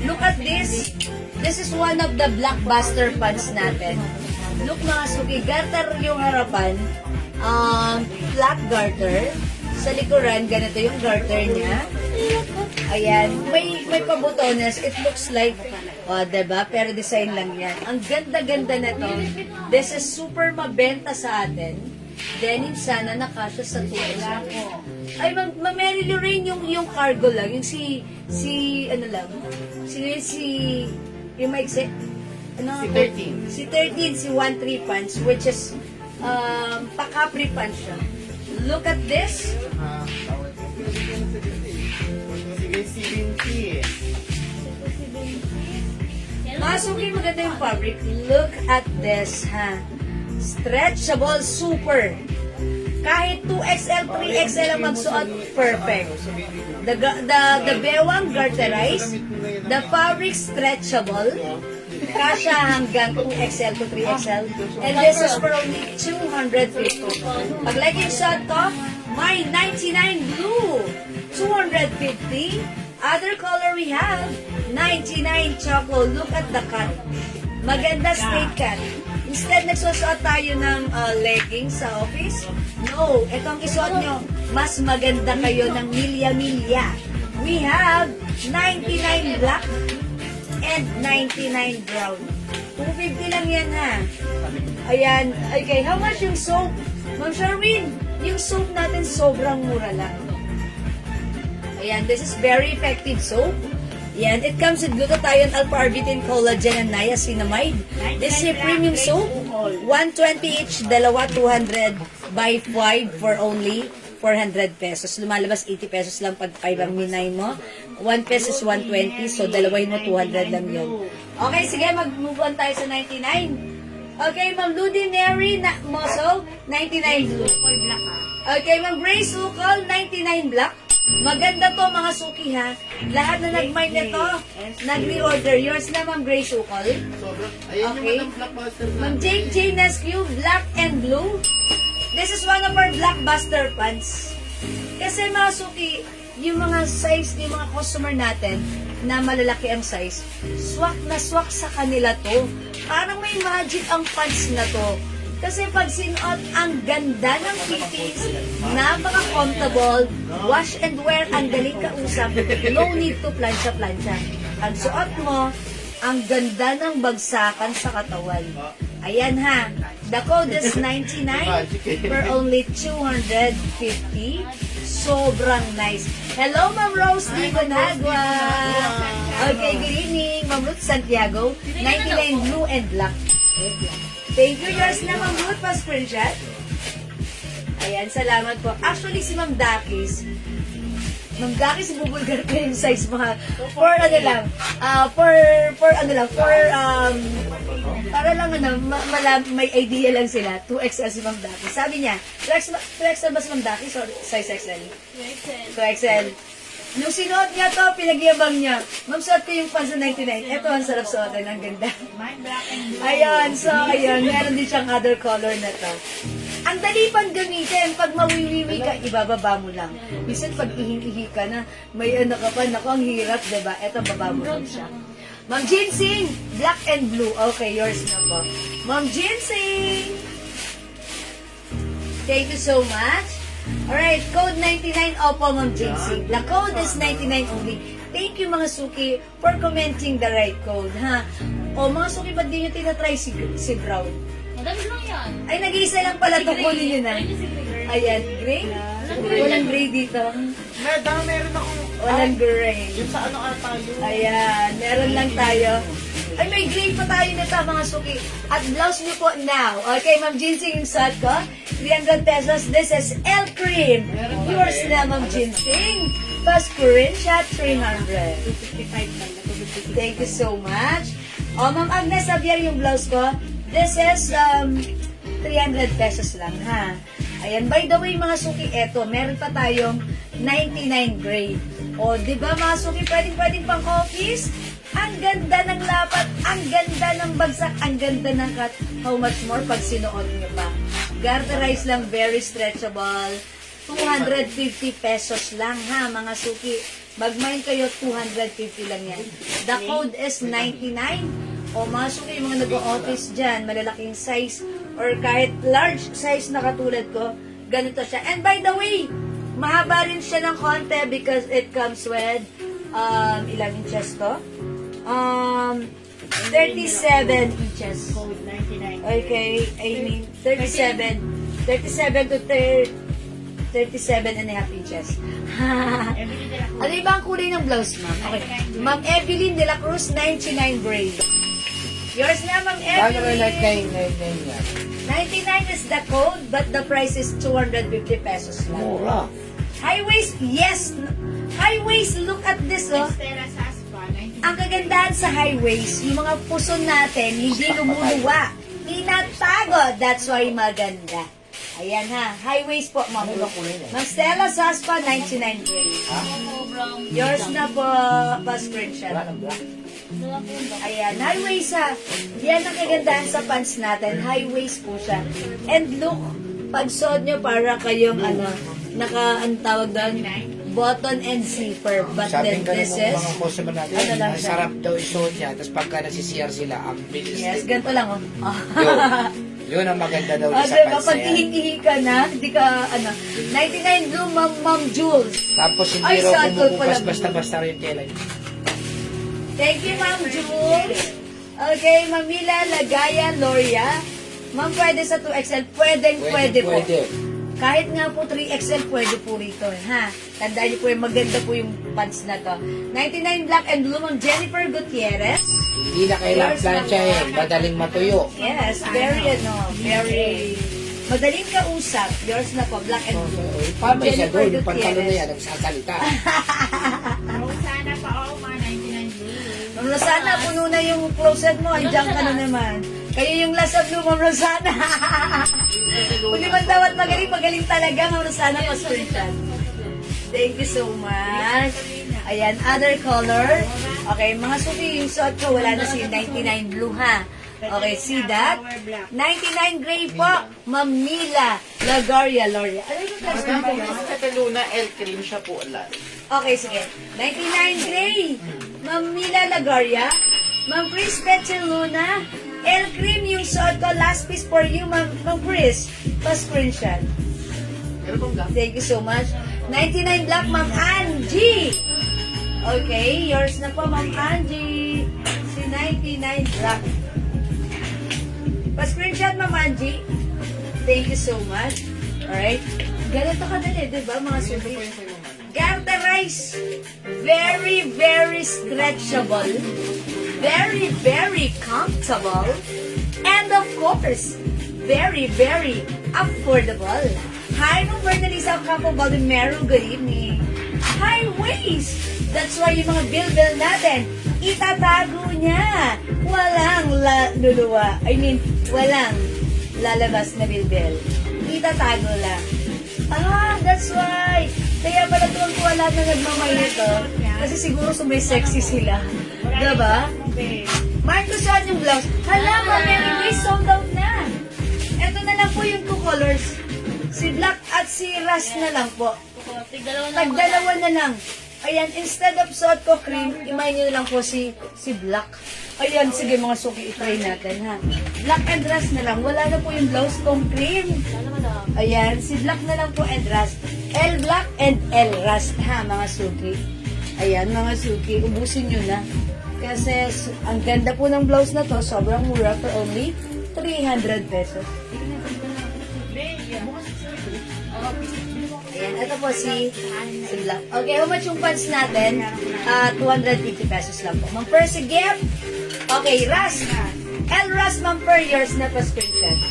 Look at this. This is one of the blockbuster pants natin. Look mga suki, garter yung harapan. Flat garter. Sa likuran, ganito yung garter niya. Ayan, may pabutones. It looks like, diba? Pero design lang yan. Ang ganda-ganda na to. This is super mabenta sa atin. Denim sana nakasya sa tuwis. Ay, Mary Lorraine, yung cargo lang. Yung yung maiksi. Si 13. Si 13, si 1-3 pants, which is, pa-capri pants siya. Look at this. Sige, si Vinci. Masukin maganda yung fabric. Look at this, ha. Stretchable, super. Kahit 2XL, 3XL ang magsuot, perfect. The bewang garterized, the fabric stretchable, kasha hanggang 2XL to 3XL, and this is for only 250. Pag leggings shot ko, may 99 blue, 250. Other color we have, 99 chocolate. Look at the cut. Maganda straight cut. Instead, nagsusuot tayo ng leggings sa office. No, itong isuot nyo, mas maganda kayo ng milya-milya. We have 99 black and 99 brown. 250 lang yan ha. Ayan. Okay, how much yung soap? Ma'am Sharwin, yung soap natin sobrang mura lang. Ayan, this is very effective soap. Ayan, it comes with glutathione, alpha-arbutin, collagen, and niacinamide. This is a premium soap. 120 each, dalawa 200 by 5 for only 400 pesos. Lumalabas 80 pesos lang pag 5 ang minay mo. 1 pesos 120, so dalawahin mo 200 lang yun. Okay, sige, mag-move on tayo sa 99. Okay, Ma'am Ludinary na Muscle, 99 blue. Okay, Ma'am Grace Ukol, 99 black. Maganda to mga suki ha. Lahat na nag-mine nito, nag-reorder. Yours na, Ma'am Grace Ukol. Okay. Ma'am Jake J. Nescu, black and blue. This is one of our blockbuster pants. Kasi mga suki, yung mga size, yung mga customer natin na malalaki ang size, swak na swak sa kanila to. Parang may magic ang pants na to. Kasi pag sinuot, ang ganda ng fittings, napaka-comfortable, wash and wear, ang galing kausap, no need to plancha-plancha. Pag suot mo, ang ganda ng bagsakan sa katawan. Ayan ha, the code is 99 for only 250. Sobrang nice. Hello, Ma'am Rose Di Banagua. Okay, good evening, Ma'am Ruth Santiago, 99 blue and black. Thank you, yours na, Ma'am Ruth, pa screenshot. Ayan, salamat po. Actually, si Ma'am Dakis, bubulgar ko yung size mga, for ano lang, para lang ano, may idea lang sila, 2XL si Ma'am Dakis. Sabi niya, 2XL ba si Ma'am Dakis or size XL? 2XL. Nung sinuot niya to, pinagyabang niya. Ma'am, suot ko yung pants sa 99. Ito, ang sarap suotin. Ang ganda. Ayan, so, ayan. Meron din siyang other color na to. Ang dali pang gamitin. Pag mawiwiwi ka, ibababa mo lang. Minsan, pag ihing-ihi ka na, may ano ka pa, naku, ang hirap, diba? Ito, baba mo lang siya. Ma'am Ginseng, black and blue. Okay, yours na po. Ma'am Ginseng! Thank you so much. Alright, code 99, opo, Ma'am Ginseng. The code is 99 only. Thank you, mga suki, for commenting the right code, ha? O, mga suki, ba't di nyo tinatry si Brown? Madami lang yan. Ay, nag-iisa lang pala, tukunin nyo na. Ayan, gray? Walang gray dito. Meron akong... Walang gray. Yung sa ano ata yun. Ayan, meron lang tayo. Ay, may gray pa tayo nito, mga suki. At blouse nyo po now. Okay, Ma'am Ginseng, yung suot ko. 300 pesos. This is L Cream. Yours na, Ma'am Ginseng. Plus, screenshot, 300. Thank you so much. O, Ma'am Agnes Javier, yung blouse ko. This is 300 pesos lang, ha? Ayan, by the way, mga suki, eto, meron pa tayong 99 gray. O, di ba, mga suki, pwedeng pang office? Ang ganda ng lapat, ang ganda ng bagsak, ang ganda ng cut. How much more pag sinuot nyo pa? Garterize lang, very stretchable. 250 pesos lang, ha, mga suki. Mag-mine kayo, 250 lang yan. The code is 99. O mga suki, yung mga nag-office dyan, malalaking size, or kahit large size na katulad ko, ganito siya. And by the way, mahaba rin siya ng konti because it comes with, ilang inches to? 37 inches. Code 99. Okay, I mean, 37 to 37 and a half inches. Ano ba ang kulay ng blouse, ma'am? Okay. Ma'am Evelyn de la Cruz, 99 gray. Yours na, Ma'am Paano Evelyn. like 999 yan? 99 is the code, but the price is 250 pesos lang. Mura. High waist, yes. High waist, look at this, oh. Estela Saspa, 99. Ang kagandahan sa high waist, yung mga puso natin, hindi lumuluwa. Tinatago. That's why maganda. Ayan ha. High waist po, ma'am. Ma'am Stella Saspa, 99 gray. Sobrang... Yours na po, pa-screenshot. Ayan, high waist ha. Yan ang kagandahan sa pants natin. High waist po siya. And look, pag suot nyo para kayong ang tawag doon, button and zipper. But Sabi then ka this ng is, mga customer natin, ano lang ang siya? sarap daw isuot niya, tapos pagka nagsisiyar sila, ang bilis. yes, din, ganito diba? lang oh. Yun ang maganda daw Ah, sa diba, pants pag na yan. ihing-ihi ka na, hindi ka, 99 blue, Ma'am Jules. Tapos hindi Ay, raw sad ko bumubukas pala. basta-basta rin yung tela niya. Thank you, Ma'am Jules. Okay, Mamila Lagaya Loria. Ma'am, pwede sa 2XL? Pwede po. Kahit nga po 3XL, pwede po rito, ha? Tandaan niyo po yung maganda po yung pants na to. 99 black and blue, Ma'am Jennifer Gutierrez. Hindi na kailangan planchahin. Madaling matuyo. Yes, very madaling kausap. Yours na po, black and blue. Paano may siya Jennifer doon? Yung pantalon na Gutierrez. yan, nagsasalita. Sana pa ako, mga 99 blue. Ma'am Rosana, puno na yung closet mo. Andiyan ka na naman. Kayo yung last of blue, Ma'am Rosana. Kung di man daw at magaling talaga, Ma'am Rosana, pa-screenshot. Thank you so much. Ayan, other color. Okay, mga suki, yung suot ko, wala na si 99 blue, ha? Okay, see that? 99 gray po, Ma'am Mila Lagaria Loria. Ano yung class Madam, mo? Miss Cataluna, El Cream siya po ulan. Okay, sige. 99 gray, Ma'am Mila Lagaria. Ma'am Chris Petzeluna. El Cream yung suot ko. Last piece for you, Ma'am Chris. Pa-screenshot. Meron pong gam? Thank you so much. 99 black, Ma'am Angie. Okay, yours na po, Ma'am Angie. Si 99 black. Pa-screenshot, Ma'am Angie. Thank you so much. Alright. Ganito ka din eh, di ba, mga suki? Garterize. Very stretchable. Very comfortable. And of course, very affordable. Hi, Ma'am Bernalisa Campo Baldemero. Good evening. High waist. That's why yung mga bill natin, itatago niya. Walang luluwa. I mean, walang lalabas na bill. Itatago lang. That's why. Kaya pala tuwang-tuwa lahat na nagmamay nito. Kasi siguro sumay sexy sila. Diba? Mark, saan yung blouse? Hala, Mary Grace, sold out na. Ito na lang po yung two colors. Si black at si rust na lang po. Tagdalawa na lang. Ayan, instead of suot ko cream, imay nyo na lang po si black. Ayan, sige mga suki, itry natin ha. Black and rust na lang. Wala na po yung blouse kong cream. Ayan, si black na lang po and rust. L black and L rust ha, mga suki. Ayan, mga suki, ubusin nyo na. Kasi ang ganda po ng blouse na to, sobrang mura for only 300 pesos. Ayan, ito po si black. Okay, how much yung pants natin? 250 pesos lang po. Ma'am Per, sige. Okay, rust. L rust, Ma'am Per, yours na po screenshot.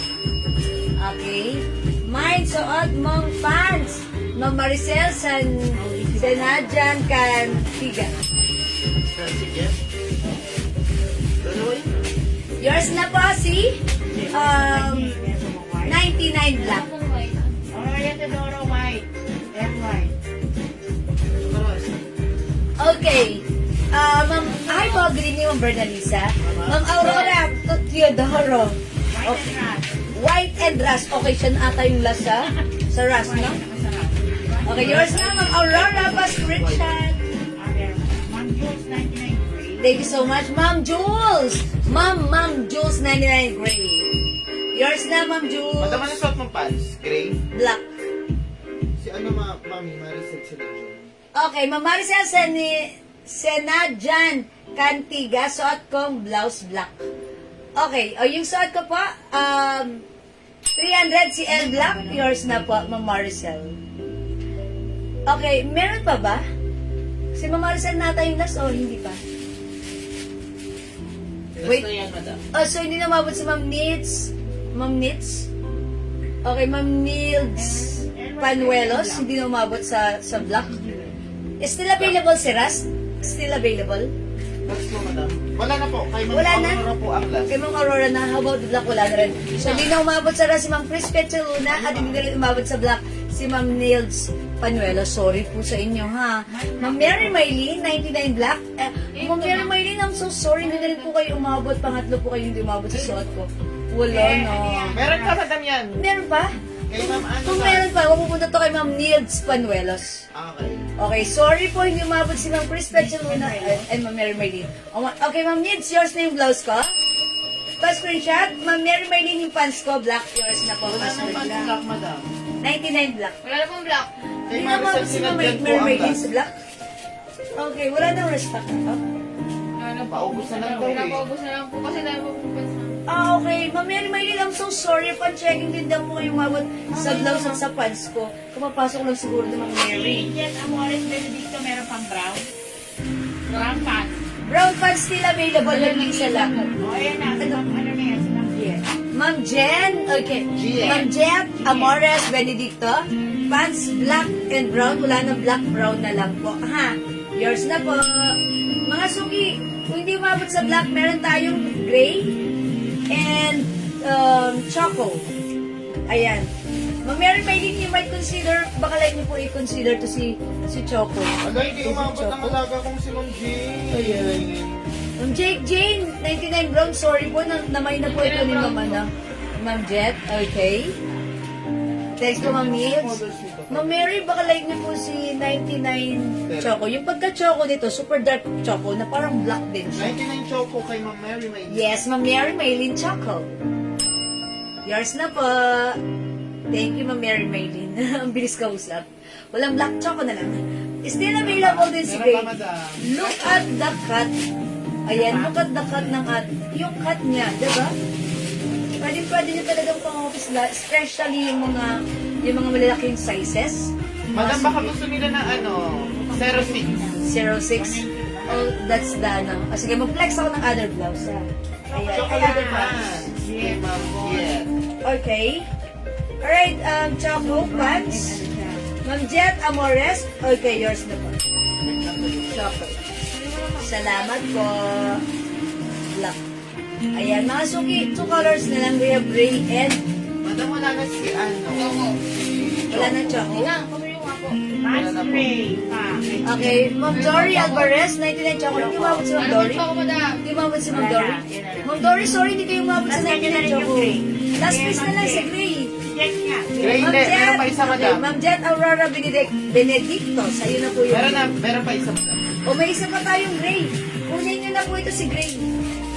Okay. Mine, suot mong pants. Ma'am Maricel, Senadjan, Cantiga. Sige. Dalawa yun. Yours na po si 99 black. Aurora Tedoro White. And white. Okay. Ma'am, hi po, good evening, Ma'am Bernalisa. Ma'am Aurora Teodoro. Okay. White and rust. Okay, siya na ata yung last sa rust, no? Okay, yours na, Ma'am Aurora Pascription. Ma'am Jules, 99 gray. Thank you so much, Ma'am Jules. Ma'am Jules, 99 gray. Yours na, Ma'am Jules. Madam, ano suot mong pants? Gray? Black. Si ano, Mami Maricel Selection? Okay, Ma'am Maricel Senadjan Cantiga, suot kong blouse black. Okay, yung suot ko po, 300 si L Black, yours na po, Ma'am Maricel. Okay, meron pa ba? Si Ma'am Maricel nata yung last o hindi pa? Wait. Oh, so hindi na umabot si Ma'am Nits? Ma'am Nits? Okay, Ma'am Nils Panuelos, hindi na umabot sa black. Is still available si Rust? Still available? Last po, madam. Wala na po. Kay Ma'am Wala na? Aurora po ang last. Kay Ma'am Aurora na, how about the black? Wala na rin. So, hindi na umabot sa Rust si Ma'am Chris Petzeluna at hindi na rin umabot sa black si Ma'am Nils Panuelo. Sorry po sa inyo, ha? Ma'am Mary Maylene, 99 black. Ma'am Mary Maylene, I'm so sorry. Hindi na rin po kayo umabot. Pangatlo po kayo hindi umabot sa suot ko. Wala na. Meron pa, madam yan. Meron pa? Kay Ma'am ano Kung ba? meron pa, mapupunta to kay Ma'am Nils Panuelos. Okay. Okay, sorry po, hindi umabot si Ma'am Chris Petzeluna and Ma'am Mary Maylene. Okay, Ma'am Nils, yours na yung blouse ko. Pa-screenshot, Ma'am Mary Maylene yung pants ko, black, yours na po. Wala nang pants black, madam. 99 black. Wala na pong black. Kay Hindi na Maricel umabot si Ma'am Sinadyan po Mary ang Maylene last. sa black. Okay, wala nang restock na. Paubos na lang daw eh. Pinapaubos na lang po kasi dahil po po Okay. Ma'am Mary Maylin, I'm so sorry. Pan-checking din daw mo yung mawag sa gloves at sa pants ko. Kumapasok lang siguro na Ma'am Mary. Yes, Amores Benedicto, meron pang brown. Brown pants. Brown pants still available lang isa lang. O, ayan na. Ano na yan? Si Ma'am Jen. Ma'am Jen, okay. Jen. Ma'am Jen, Amores Benedicto. Pants black and brown. Wala na black, brown na lang po. Ha? Yours na po. Mga suki, kung hindi umabot sa black, meron tayong gray and choco. Ayan. Ma'am Mary Maylin, you might consider, baka like niyo po i-consider to si Choco. Ala, hindi umabot ang alaga kong si Ma'am G. Ayan. Ma'am Jake Jane, 99 brown, sorry po, namay na po ito ni Ma'am Jet, okay. Thanks po, Ma'am Mills. Ma'am Mary, baka like niyo po si 99 Choco. Yung pagka-choco nito, super dark choco, na parang black din siya. 99 choco kay Ma'am Mary may. Yes, Ma'am Mary Maylin Choco. Yours na po. Thank you, Ma'am Mary Maylin. Ang bilis kausap. Walang black choco na lang. Still available din si Gray. Look at the cut. Ayan, look at the cut ng yung cut niya, diba? Pwede niyo talagang pang-office especially yung mga malalaking sizes. Madam, baka gusto nila na ano, 06. 06. Oh, that's the sige, mag-flex ako ng other blouse. Ayan. Chocolate Ayan. pants. Yes, Ma'am. Yes. Okay. Alright, Choco pants. Ma'am Jet Amores. Okay, yours na po. Choco. Salamat po. Black. Ayan, mga suki, 2 colors na lang. We have gray and Madam, wala na si ano. wala na Choco. Lang, pamilyo nga po. Pants gray pa. Okay, Ma'am Dory Alvarez, 99 Choco. Hindi umabot si Ma'am Ano Dory. po ako, madam? Hindi umabot si Ma'am Dory. Ma'am Dory, sorry, hindi kayo umabot sa 99 Choco. Last piece na lang si Gray. Yes nga. Gray hindi, meron pa isa, okay, madam. Ma'am Jet Aurora Benedicto. Sa'yo na po yun. Meron pa isa, madam. O may isa pa tayong gray. Kunin nyo na po ito si gray.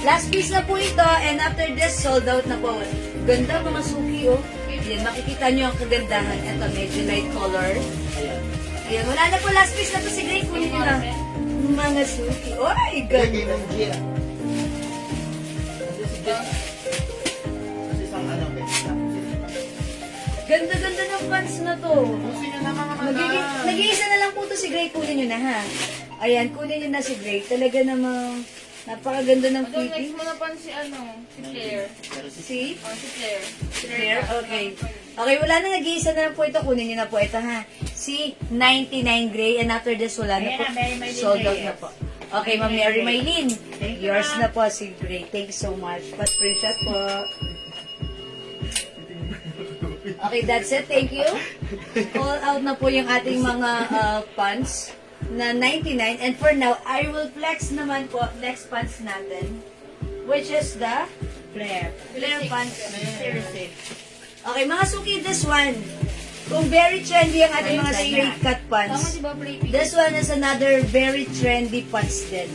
Last piece na po ito and after this, sold out na po. Ganda mga suki, oh. Yan, makikita nyo ang kagandahan. Ito, medyo light color. Ayan, wala na po. Last piece na to si gray. Kunin nyo na. Mga suki. Oy, Kay ganda. Ma'am G. Kasi isang ano, Ganda-ganda ng pants na to. gusto nyo na mga madam. Nag-iisa na lang po to si Gray. Kunin nyo na, ha? Ayan, kunin nyo na si Gray. Talaga namang napakaganda ng Madam, next fitting. mo na pa si si Claire. Si? Oh, si Claire. Clear? Okay. Okay, wala na nag-iisa na lang po ito. Kunin nyo na po ito, ha? Si 99 Gray. And after this, wala na po. Ayan na, Mary Maylin Sold out Reyes. na po. Okay, Ma'am Mary Maylin. Thank you, Yours ma'am. na po si Gray. Thank you so much. Pa-screenshot po. Okay, that's it. Thank you. All out na po yung ating mga pants na 99. And for now, I will flex naman po next pants natin. Which is the Flare. flare pants. Seriously. Okay, mga suki, this one. Kung very trendy ang ating mga straight cut Tama, pants. di ba, Flippy? This one is another very trendy pants din.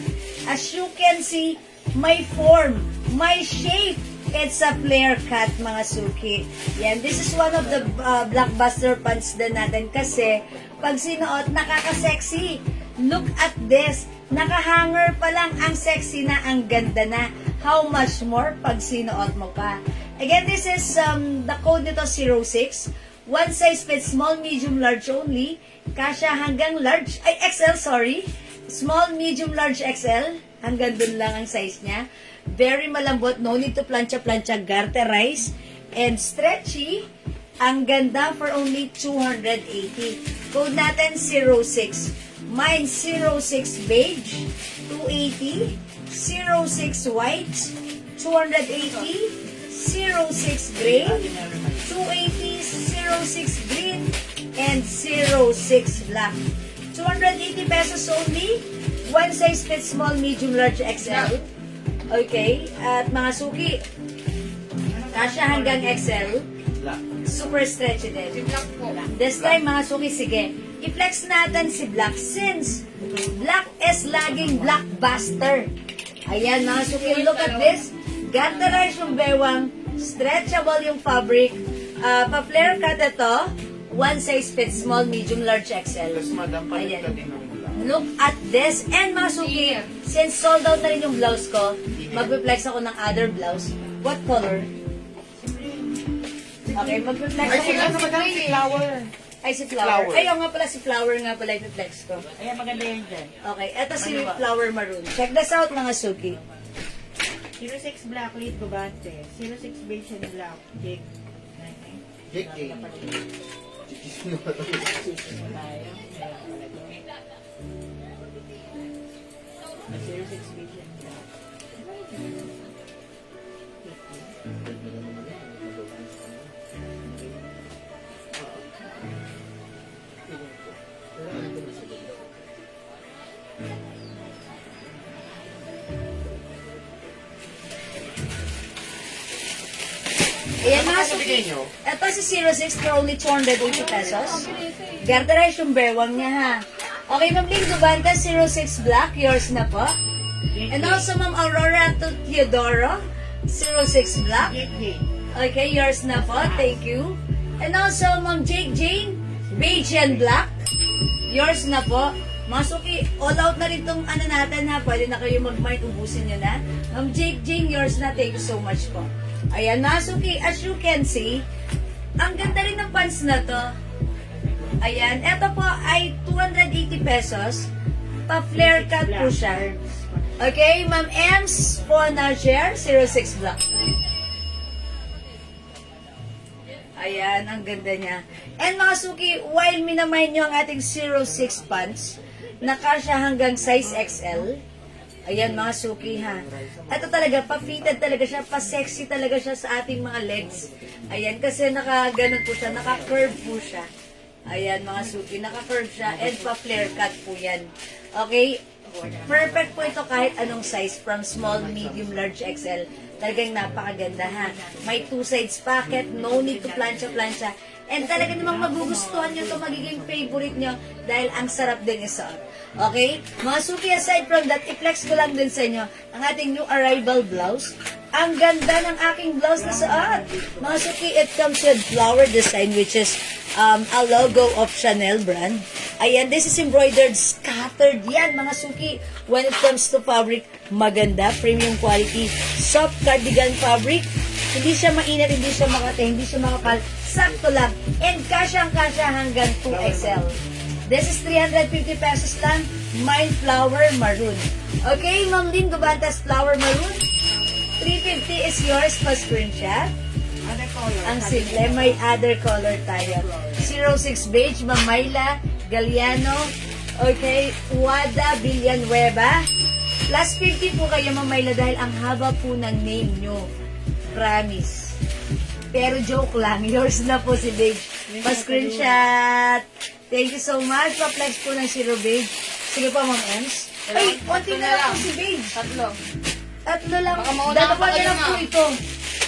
As you can see, my form, my shape, it's a flare cut, mga suki. Yan, this is one of the blockbuster pants din natin kasi pag sinuot, nakaka-sexy. Look at this. Nakahanger pa lang, ang sexy na, ang ganda na. How much more pag sinuot mo pa. Again, this is the code nito 06. One size fits small, medium, large only. Kasya hanggang large, ay XL, sorry. Small, medium, large, XL. Hanggang dun lang ang size niya. Very malambot, no need to plancha-plancha, garterize. And stretchy. Ang ganda for only 280. Code natin 06. Mine 06 beige, 280. 06 white, 280. 06 gray, 280, 06 green, and 06 black. 280 pesos only. One size fits small, medium, large, XL. Okay. At mga suki, kasya hanggang XL. Super stretchy din. Si Black po. This time, mga suki, sige. I-flex natin si Black since Black is laging blockbuster. Ayan, mga suki, look at this. Garterize yung bewang, stretchable yung fabric, pa-flare cut ito, one size fits small, medium, large, XL. Tapos madam, palit Ayan. ka din ng black. Look at this. And mga suki, since sold out na rin yung blouse ko, magpe-flex ako ng other blouse. What color? Okay, magpe-flex ako ng flower. ay, si Flower. Ay, nga pala, si Flower nga pala i-flex ko. Ayan, maganda yan dyan. Okay, eto si Flower Maroon. Check this out, mga suki. 06 black lead gubante. 06 beige and black. Jake. Jake J. Tayo. 06 beige and black. Ayan, mga suki. Ito si 06 for only 280 pesos. Garterize yung bewang niya, ha. Okay, Ma'am Lynn Gubanta, 06 black. Yours na po. And also, Ma'am Aurora to Theodoro, 06 black. Jake Jane. Okay, yours na po. Thank you. And also, Ma'am Jake Jane, beige and black. Yours na po. Mga suki, all out na rin itong ano natin, ha. Pwede na kayo mag-mind, ubusin nyo na. Ma'am Jake Jane, yours na. Thank you so much po. Ayan, mga suki, as you can see, ang ganda rin ng pants na to. Ayan, eto po ay 280 pesos. Pa-flare cut po siya. Okay, Ma'am Ems po na share, 06 black. Ayan, ang ganda niya. And mga suki, while minamay nyo ang ating 06 pants, nakasya hanggang size XL. Ayan, mga suki, ha. Ito talaga, pa-fitted talaga siya, pa-sexy talaga siya sa ating mga legs. Ayan, kasi naka-ganon po siya, naka-curve po siya. Ayan, mga suki, naka-curve siya, and pa-flare cut po yan. Okay? Perfect po ito kahit anong size, from small, medium, large, XL. Talagang napakaganda, ha. May two sides pocket, no need to plancha-plancha. And talaga namang magugustuhan nyo ito, magiging favorite nyo, dahil ang sarap din isuot. Okay? Mga suki, aside from that, i-flex ko lang din sa inyo ang ating new arrival blouse. Ang ganda ng aking blouse na suot. Mga suki, it comes with flower design, which is a logo of Chanel brand. Ayan, this is embroidered, scattered. Yan, mga suki. When it comes to fabric, maganda, premium quality, soft cardigan fabric. Hindi siya mainit, hindi siya makate, hindi siya makapal. Sakto lang. And kasyang-kasya hanggang 2XL. This is 350 pesos lang. Mine flower maroon. Okay, Ma'am Lynn Gubantas flower maroon. 350 is yours pa screenshot. Other color. Ang simple, may other color tayo. 06 beige, Ma'am Myla Galiano. Okay, Wada Villanueva. Plus 50 po kayo, Ma'am Myla, dahil ang haba po ng name nyo. Promise. Pero joke lang, yours na po si beige. Pa screenshot. Thank you so much. Pa-flex po ng zero beige. Sige po, Ma'am Ems. Ay, konti na lang po si beige. Tatlo. Tatlo lang. Baka mauna Dalawa pa na kayo lang po na. ito.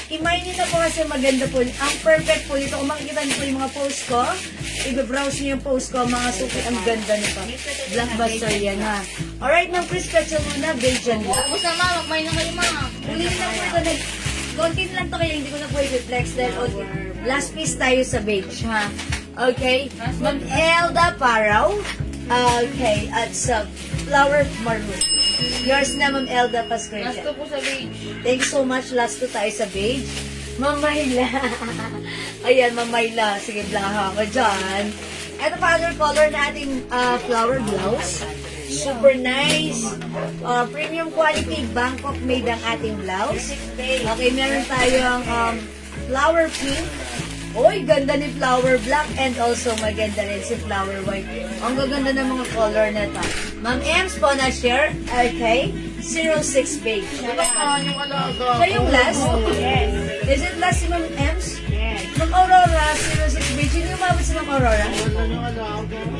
I-mine nyo na po kasi maganda po. Ang perfect po dito. Kung makikita nyo po yung mga post ko, i-browse nyo yung post ko. Mga suki, ang ganda nito. Blockbuster yan, ha. Alright, Ma'am Chris, petsa muna. Beige and black. Ubus na ma, magmay na kayo ma. Ulit lang po ito. Konti na lang to kaya hindi ko na po i-flex dahil last piece tayo sa beige, ha. Okay. Ma'am Elda Paraw. Okay. At sa flower maroon. Yours na, Ma'am Elda Last pa-screenshot. to po sa beach. Thank you so much. Last to tayo sa beige. Ma'am Mayla. Ayan, Ma'am Mayla. Sige, blaha ko dyan. Ito pa, other color na ating flower blouse. Super nice. Premium quality, Bangkok made ang ating blouse. Okay, meron tayong flower pink. Oy, ganda ni flower black and also maganda rin si flower white. Ang gaganda ng mga color na ito. Ma'am Ems po na share. Okay. 06 beige. Yung alaga. Siya yung last? Yes. Is it last si Ma'am Ems? Yes. Ma'am Aurora, 06 beige. Hindi umabot si Ma'am Aurora.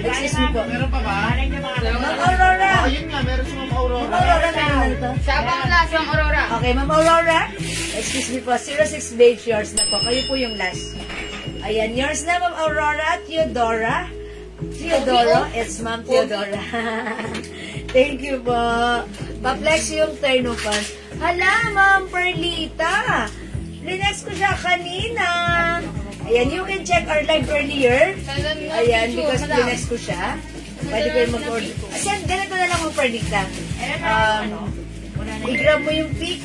Excuse me po. Meron pa ba? Parang yung mga Ma'am Aurora. Ayun nga, meron si Ma'am Aurora. Ma'am Aurora, meron na ito. Siya pa ang last, yung Aurora. Okay, Ma'am Aurora. Excuse me po. 06 beige, yours na po. Kayo po yung last. Ayan, yours na, Ma'am Aurora. Theodora. Theodoro. It's Ma'am Theodora. Thank you po. Pa-flex yung terno pants. Hala, Ma'am Perlita. Linex ko siya kanina. Ayan, you can check our live earlier. Ayan, because linex ko siya. Pwede kayo mag-order. Kasi ganito na lang mag-predict lang. I-grab mo yung pic,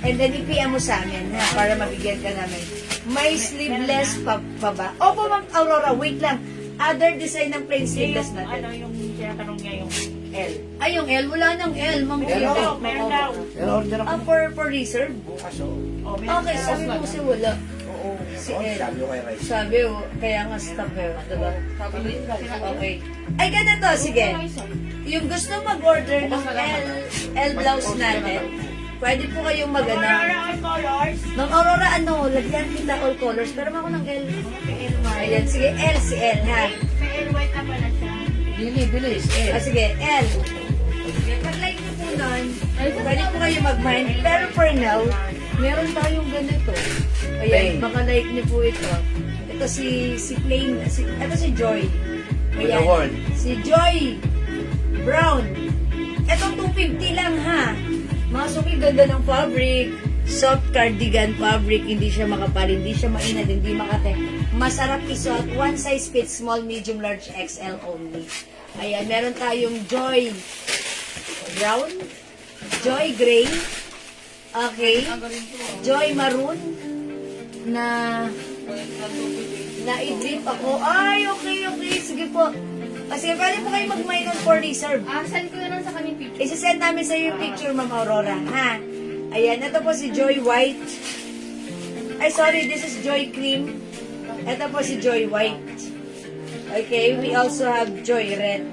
and then i-PM mo sa amin, ha, para mabigyan ka namin. May sleeveless pa ba? Opo, Ma'am Aurora, wait lang. Other design ng plain sleeveless natin. yung tinatanong niya yung L. Ay, yung L. Wala nang L, Ma'am. Meron daw, Meron daw. Pero order ako. For reserve? Bukas oh. Oh, meron Okay, daw. sabi mo kasi wala. Oo. Si Oh, L. sabi ko kay Rice. Sabi, kaya nga stop eh. Diba? Okay. Ay, ganito, sige. Yung gusto mag-order ng L blouse natin, pwede po kayong magana. All colors. Ng Aurora, ano, lagyan kita all colors. Pero ako ng L. Ayan, sige, L, si L, ha? May L white na pala siya. Bilis, eh. Sige, L. Pag-like niyo po nun, pwede po kayo mag-mind. Pero for now, meron tayong ganito. Plain. Ayan, baka like niyo po ito. Ito si Plain, ito si Joy. With the word. Si Joy Brown. Ito 250 lang ha. Mga suki, ganda ng fabric. Soft cardigan fabric. Hindi siya makapal, hindi siya mainad, hindi makate. Masarap isuot. One size fits small, medium, large, XL only. Ayan, meron tayong Joy Brown. Joy Gray. Okay. Joy Maroon. Na i-drip ako. Ay, okay. Sige po. Kasi pwede po kayo mag-minor for reserve. Send ko na lang sa kanyang picture. Isasend namin sa yung picture, Ma'am Aurora, ha? Ayan, ito po si Joy White. Ay, sorry, this is Joy Cream. Ito po si Joy White. Okay, we also have Joy Red.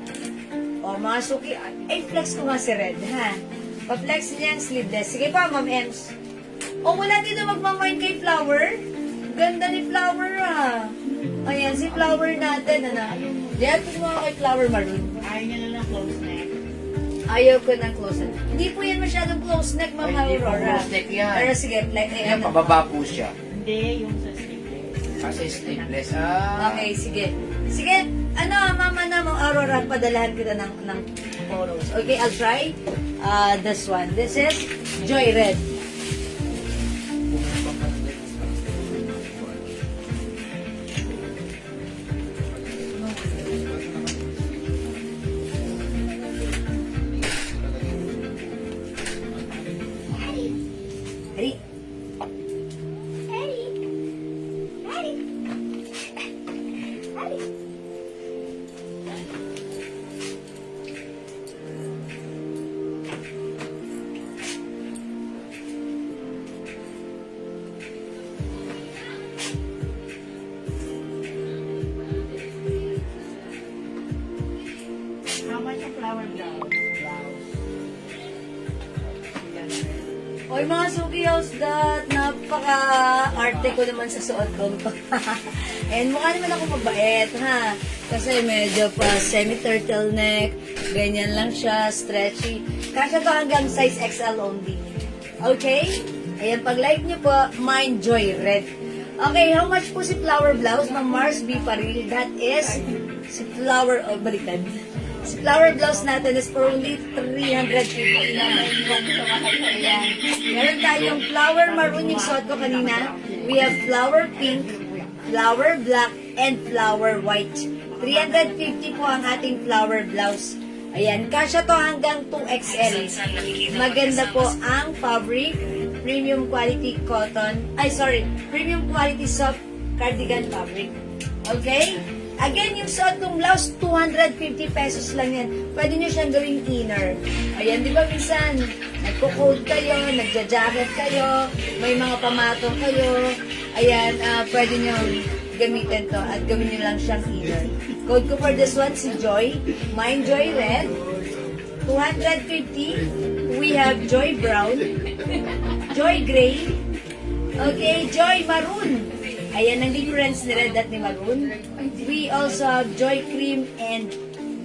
O, mga suki. Ay, flex ko nga si Red, ha? Pa-flex niya ang sleeveless. Sige pa, Ma'am Ems. O, wala dito magmamind kay Flower. Ganda ni Flower, ha? Ayan, si Flower natin, ano? Diyan po mga kay Flower Maroon. Ayaw niya na ng close neck. Ayaw ko ng close neck. Hindi po yan masyadong close neck, Ma'am Ay, hindi po Aurora. close neck yan. Pero sige, like, Yan, pababa po siya. Hindi, yung sa sleeveless. Kasi sleeveless. Ah. Okay, sige. Sige, mama na mo, Aurora, padalahan kita ng photos. Okay, I'll try this one. This is Joy Red. Ready? How much ang flower blouse? Oy, mga suki house that napaka-arte ko naman sa suot ko. And mukha naman ako mabait, ha? Kasi medyo pa semi-turtleneck, ganyan lang siya, stretchy. Kasya to hanggang size XL only. Okay? Ayan, pag-like niyo po, Mind Joy Red. Okay, how much po si flower blouse ng Mars B. Paril? That is, si flower, baliktad. Si flower blouse natin is for only 350 lang. Ayan. Meron tayong flower maroon yung suot ko kanina. We have flower pink, flower black, and flower white. 350 po ang ating flower blouse. Ayan, kasya to hanggang 2XL. Maganda po ang fabric, premium quality cotton, premium quality soft cardigan fabric. Okay? Again, yung suot ng blouse, 250 pesos lang yan. Pwede nyo siyang gawing inner. Ayan, di ba minsan, nagko-coat kayo, nagja-jacket kayo, may mga pamatong kayo. Ayan, pwede nyo gamitin to at gawin nyo lang siyang inner. Code ko for this one, si Joy. Mine Joy Red. 250. We have Joy Brown. Joy Gray. Okay, Joy Maroon. Ayan ang difference ni Red at ni Maroon. We also have Joy Cream and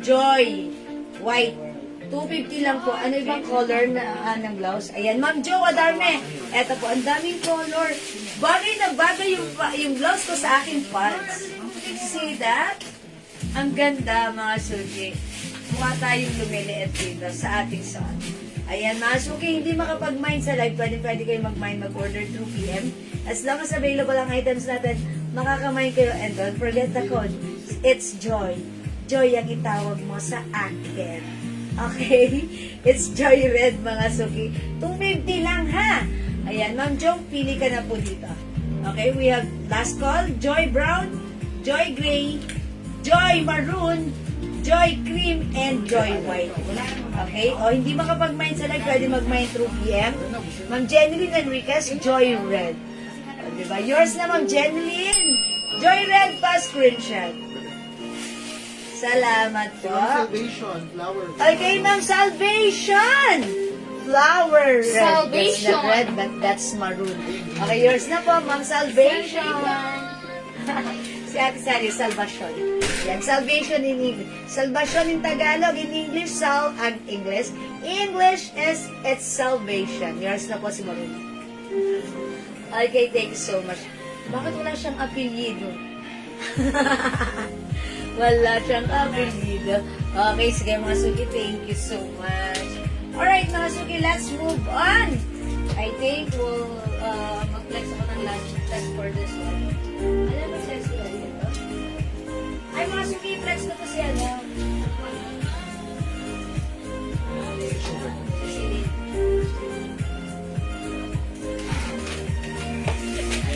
Joy White. 250 lang po. Ano ibang color na ng blouse? Ayan, Ma'am Jo, adarme. Eto po, ang daming color. Bagay na bagay yung blouse ko sa aking pants. See that? Ang ganda, mga suki. Mukha tayong lumiliit dito sa ating suot. Ayan, mga suki, hindi makapag-mind sa live. Pwede kayo mag-mind, mag-order through PM. As long as available ang items natin, makakamind kayo. And don't forget the code. It's Joy. Joy ang itawag mo sa akin. Okay? It's Joy Red, mga suki. 250 lang, ha? Ayan, Ma'am Jo, pili ka na po dito. Okay, we have last call, Joy Brown, Joy Gray, Joy Maroon, Joy Cream, and Joy White. Okay? O, hindi makapag-mine sa live, pwede mag-mine through PM. Ma'am Jeneline Enriquez, Joy Red. O, diba? Yours na, Ma'am Jeneline. Joy Red pa screenshot. Salamat po. Salvation, flower. Okay, Ma'am Salvation! Flower red. Salvation. That's not red, but that's maroon. Okay, yours na po, Ma'am Salvation. Si Ate Sally, Salvation. Yan, Salvation in English. Salvation in Tagalog, in English, Sal and English. English is, it's salvation. Yours na po si Maroon. Okay, thank you so much. Bakit wala siyang apelyido? Wala siyang apelyido. Okay, sige mga suki, thank you so much. Alright mga suki, let's move on. I think we'll mag-flex ako ng last test for this one. Alam mo, sex ko ito? Ay mga suki, flex ko po siya, no?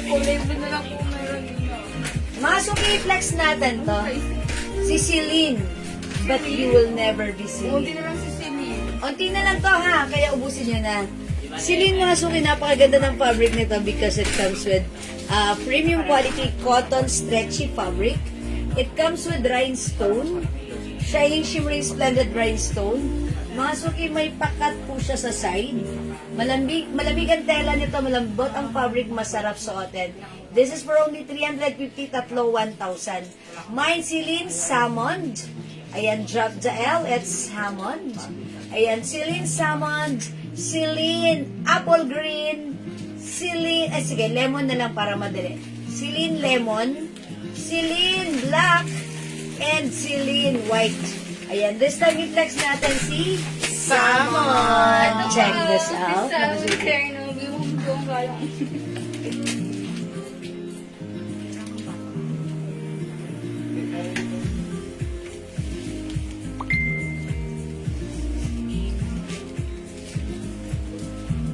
Kulay blue na lang po meron yun. Mga suki, flex natin to. Si Celine, but you will never be Buti Celine. na lang si Celine. Unti na lang to ha, kaya ubusin nyo na. Celine mga suki, napakaganda ng fabric nito because it comes with premium quality cotton stretchy fabric. It comes with rhinestone, shining shimmering splendid rhinestone. Mga suki, may pakat po siya sa side. Malamig ang tela nito, malambot ang fabric, masarap suotin. This is for only 350, tatlo 1,000. Mine Celine Salmon. Ayan, drop the L, it's Hammond. Ayan, Celine Salmon, Celine Apple Green, Celine, sige, lemon na lang para madali. Celine Lemon, Celine Black, and Celine White. Ayan, this time i-flex natin si Salmon. Check this out. Sa terno, bimong buong galang.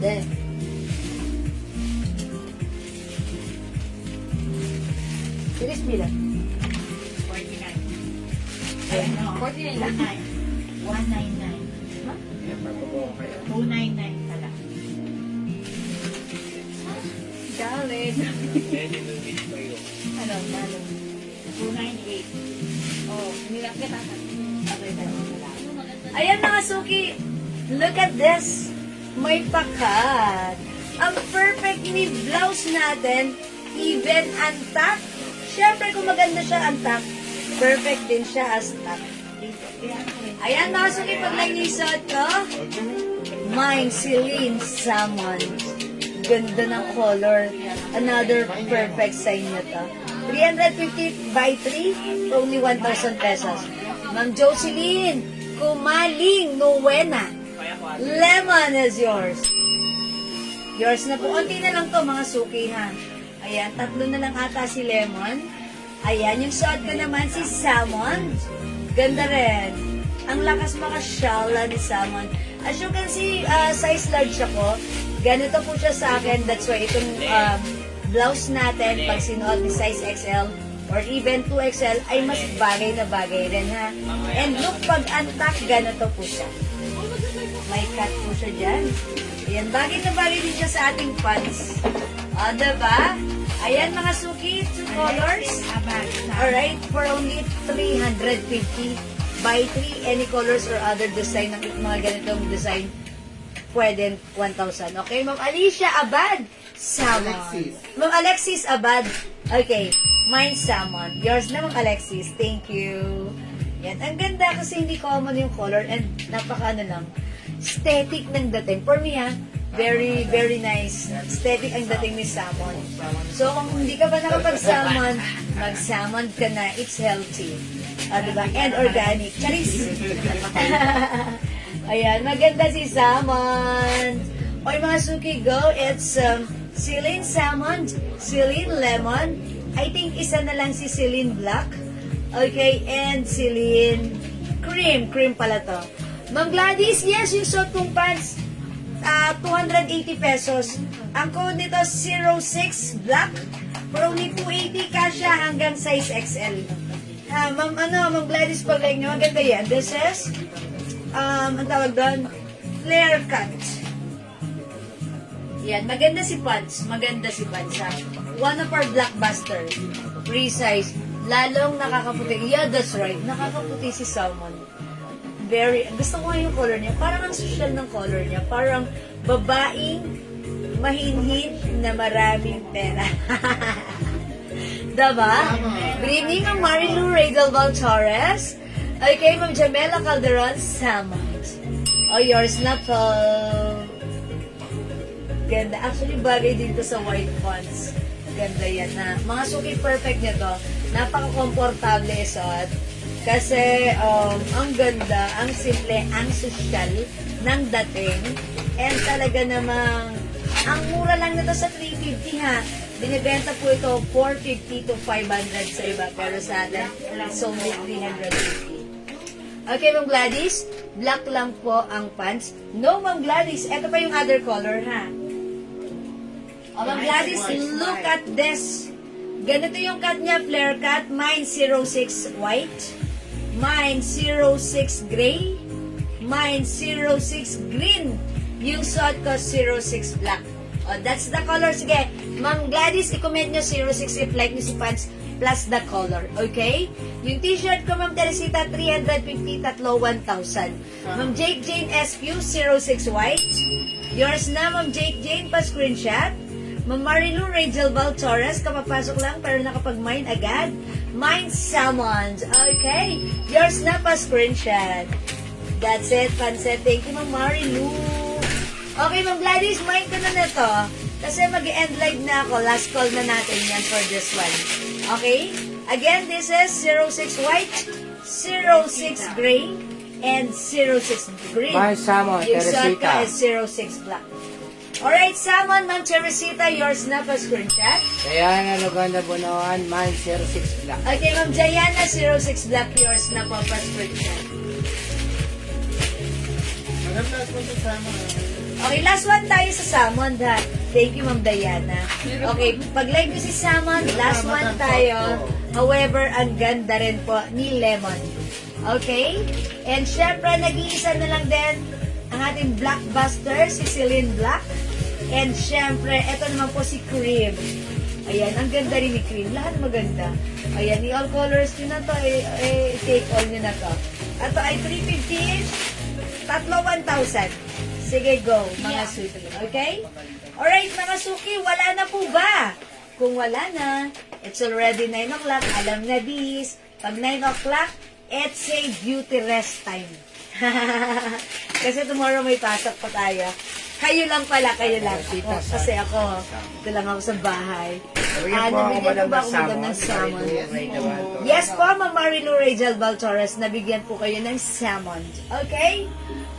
Then, Finish me lang. 49. Ayan. 49 lang. 199. 299 pala. Galit. Ano, malo. 298. Oh, nilang kita. Ayan mga suki, look at this. May pakat. Ang perfect ni blouse natin, even untuck. Siyempre, kung maganda siya untuck, perfect din siya as tuck. Ayan mga suki, pag nainisot ko, mine, Celine Salmon. Ganda ng color. Another perfect sign nyo to. 350 by 3 for only 1,000 pesos. Ma'am Jocelyn, Kumaling Nuwena. Lemon is yours. Yours na po. Unti na lang to mga suki ha. Ayan, tatlo na lang ata si Lemon. Ayan, yung suot ko naman si Salmon. Ganda rin. Ang lakas makasyala ni Salmon. As you can see, size large ako. Ganito po siya sa akin. That's why itong blouse natin, pag sinuot ni size XL or even 2XL, ay mas bagay na bagay rin ha. And look, pag untuck, ganito po siya. May cut po siya dyan. Ayan, bagay na bagay din siya sa ating pants. Diba? Ayan mga suki, 2 colors. Alright, for only 350 by 3, any colors or other design ng mga ganitong design, pwede 1,000. Okay, Ma'am Alicia Abad, Salmon. Alexis. Ma'am Alexis Abad. Okay, mine Salmon. Yours na, Ma'am Alexis. Thank you. Yan, ang ganda kasi hindi common yung color and napaka ano lang, aesthetic ng dating. For me ha, very, very nice. Aesthetic ang dating ni salmon. So, kung hindi ka pa nakapag-salmon, mag-salmon ka na. It's healthy. Diba? And organic. Charis! Ayan, maganda si salmon. Okay, mga suki, go. It's Celine Salmon, Celine Lemon. I think isa na lang si Celine Black. Okay, and Celine cream. Cream pala to. Ma'am Gladys, yes, yung suot kong pants, 280 pesos. Ang code nito, 06 black. For only 280, kasha hanggang size XL. Ma'am Gladys, pag like nyo, maganda yan. This is, ang tawag doon, flare cut. Yan, maganda si Pants. Maganda si Pants, ha? One of our blockbuster. Free size. Lalong nakakaputi. Yeah, that's right. Nakakaputi si Salmon. Gusto ko nga yung color niya. Parang ang social ng color niya. Parang babaeng mahinhin na maraming pera. Diba? Good evening, Ma'am Marilu Regalval Torres. Okay, Ma'am Jamela Calderon Salmon. Oh, yours na po. Ganda. Actually, bagay dito sa white fonts. Ganda yan na. Mga suki perfect nito. Napaka-komportable isuot. Kasi, ang ganda, ang simple, ang social ng dating. And talaga namang, ang mura lang nito sa 350 ha. Binibenta po ito 450 to 500 sa iba. Pero sa atin, it's only 350. Okay, Ma'am Gladys. Black lang po ang pants. No, Ma'am Gladys. Ito pa yung other color ha. Oh, Ma'am Gladys, look at this. Ganito yung cut niya, flare cut. Mine 06 white. Mine 06 gray. Mine 06 green. Yung suot ko 06 black. Oh, that's the color. Sige, Ma'am Gladys, i-comment nyo 06 if like nyo si pants plus the color. Okay? Yung t-shirt ko, Ma'am Teresita, 350, tatlo, 1,000. Ma'am Jake Jane SQ, 06 white. Yours na, Ma'am Jake Jane, pa-screenshot. Ma'am Marilu Rachel Val Torres, kapapasok lang pero nakapag-mine agad. Mine Salmons. Okay. Yours na pa screenshot. That's it, Panset. Thank you, Ma'am Marilu. Okay, Ma'am Gladys, mine ko na nito. Kasi mag-end live na ako. Last call na natin yan for this one. Okay? Again, this is 06 white, 06 gray, and 06 green. Mine Salmon, Yung suot ko Teresita. is 06 black. Alright, Salmon, Ma'am Teresita, yours na pa screenshot. Diana Luganda Bunoan, mine 06 black. Okay, Ma'am Jayana, 06 black, yours na po pa screenshot. Okay, last one tayo sa Salmon, ha. Thank you, Ma'am Diana. Okay, pag-live ko si Salmon, last one tayo. However, ang ganda rin po ni Lemon. Okay? And syempre, nag-iisa na lang din ang ating blockbuster, si Celine Black. And syempre, eto naman po si Cream. Ayan, ang ganda rin ni Cream. Lahat maganda. Ayan, i-all colors nyo na to. Take all nyo na to. Ito ay 350, tatlo 1,000. Sige, go, mga suki. Okay? Alright, mga suki, wala na po ba? Kung wala na, it's already 9 o'clock. Alam na this. Pag 9 o'clock, it's a beauty rest time. Kasi tomorrow may pasok pa tayo. Kayo lang pala, kayo lang. Oh, kasi ako, ito lang ako sa bahay. Nabigyan po ba ako madam ng salmon? Yes po, Ma'am Marilu Rachel Baltores, nabigyan po kayo ng salmon. Okay?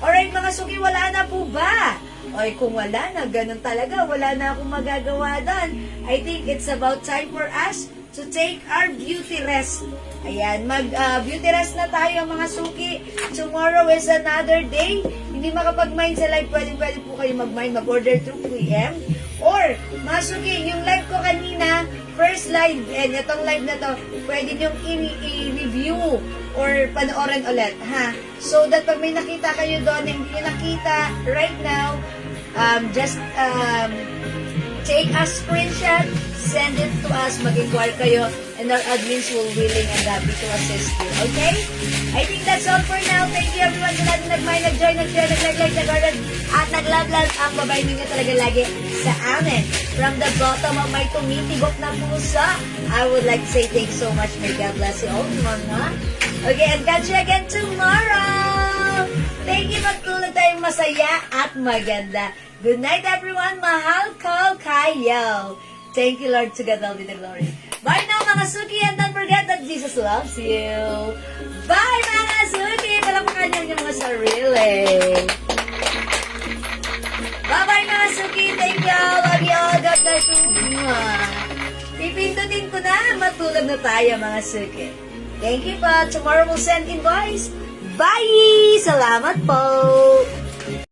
Alright mga suki, wala na po ba? Oy, kung wala na, ganun talaga, wala na akong magagawa doon. I think it's about time for us to take our beauty rest. Ayan, mag-beauty rest na tayo mga suki. Tomorrow is another day. Hindi makapag-mind sa live, pwede po kayo mag-mind, mag-order through PM. Or, mga suki, yung live ko kanina, first live, and itong live na to, pwede nyong i-review or panoorin ulit, ha? So that pag may nakita kayo doon, hindi nyo nakita right now, just take a screenshot, send it to us, mag-inquire kayo, and our admins will willing and happy to assist you. Okay? I think that's all for now. Thank you everyone sa lahat na nag-mind, nag-join, nag-share, nag-like, nag-order, at nag-love ang babae ninyo talaga lagi sa amin. From the bottom of my tumitibok na puso, I would like to say thank you so much. May God bless you all, mga. Okay, and catch you again tomorrow! Thank you, magtulog tayong masaya at maganda. Good night, everyone. Mahal ko kayo. Thank you, Lord. To God all be the glory. Bye now, mga suki. And don't forget that Jesus loves you. Bye, mga suki. Palakpakan niyo yung mga sarili. Bye-bye, mga suki. Thank you. Love you all. God bless you. Pipindutin ko na. Matulog na tayo, mga suki. Thank you po. Tomorrow we'll send invoice. Bye! Salamat po!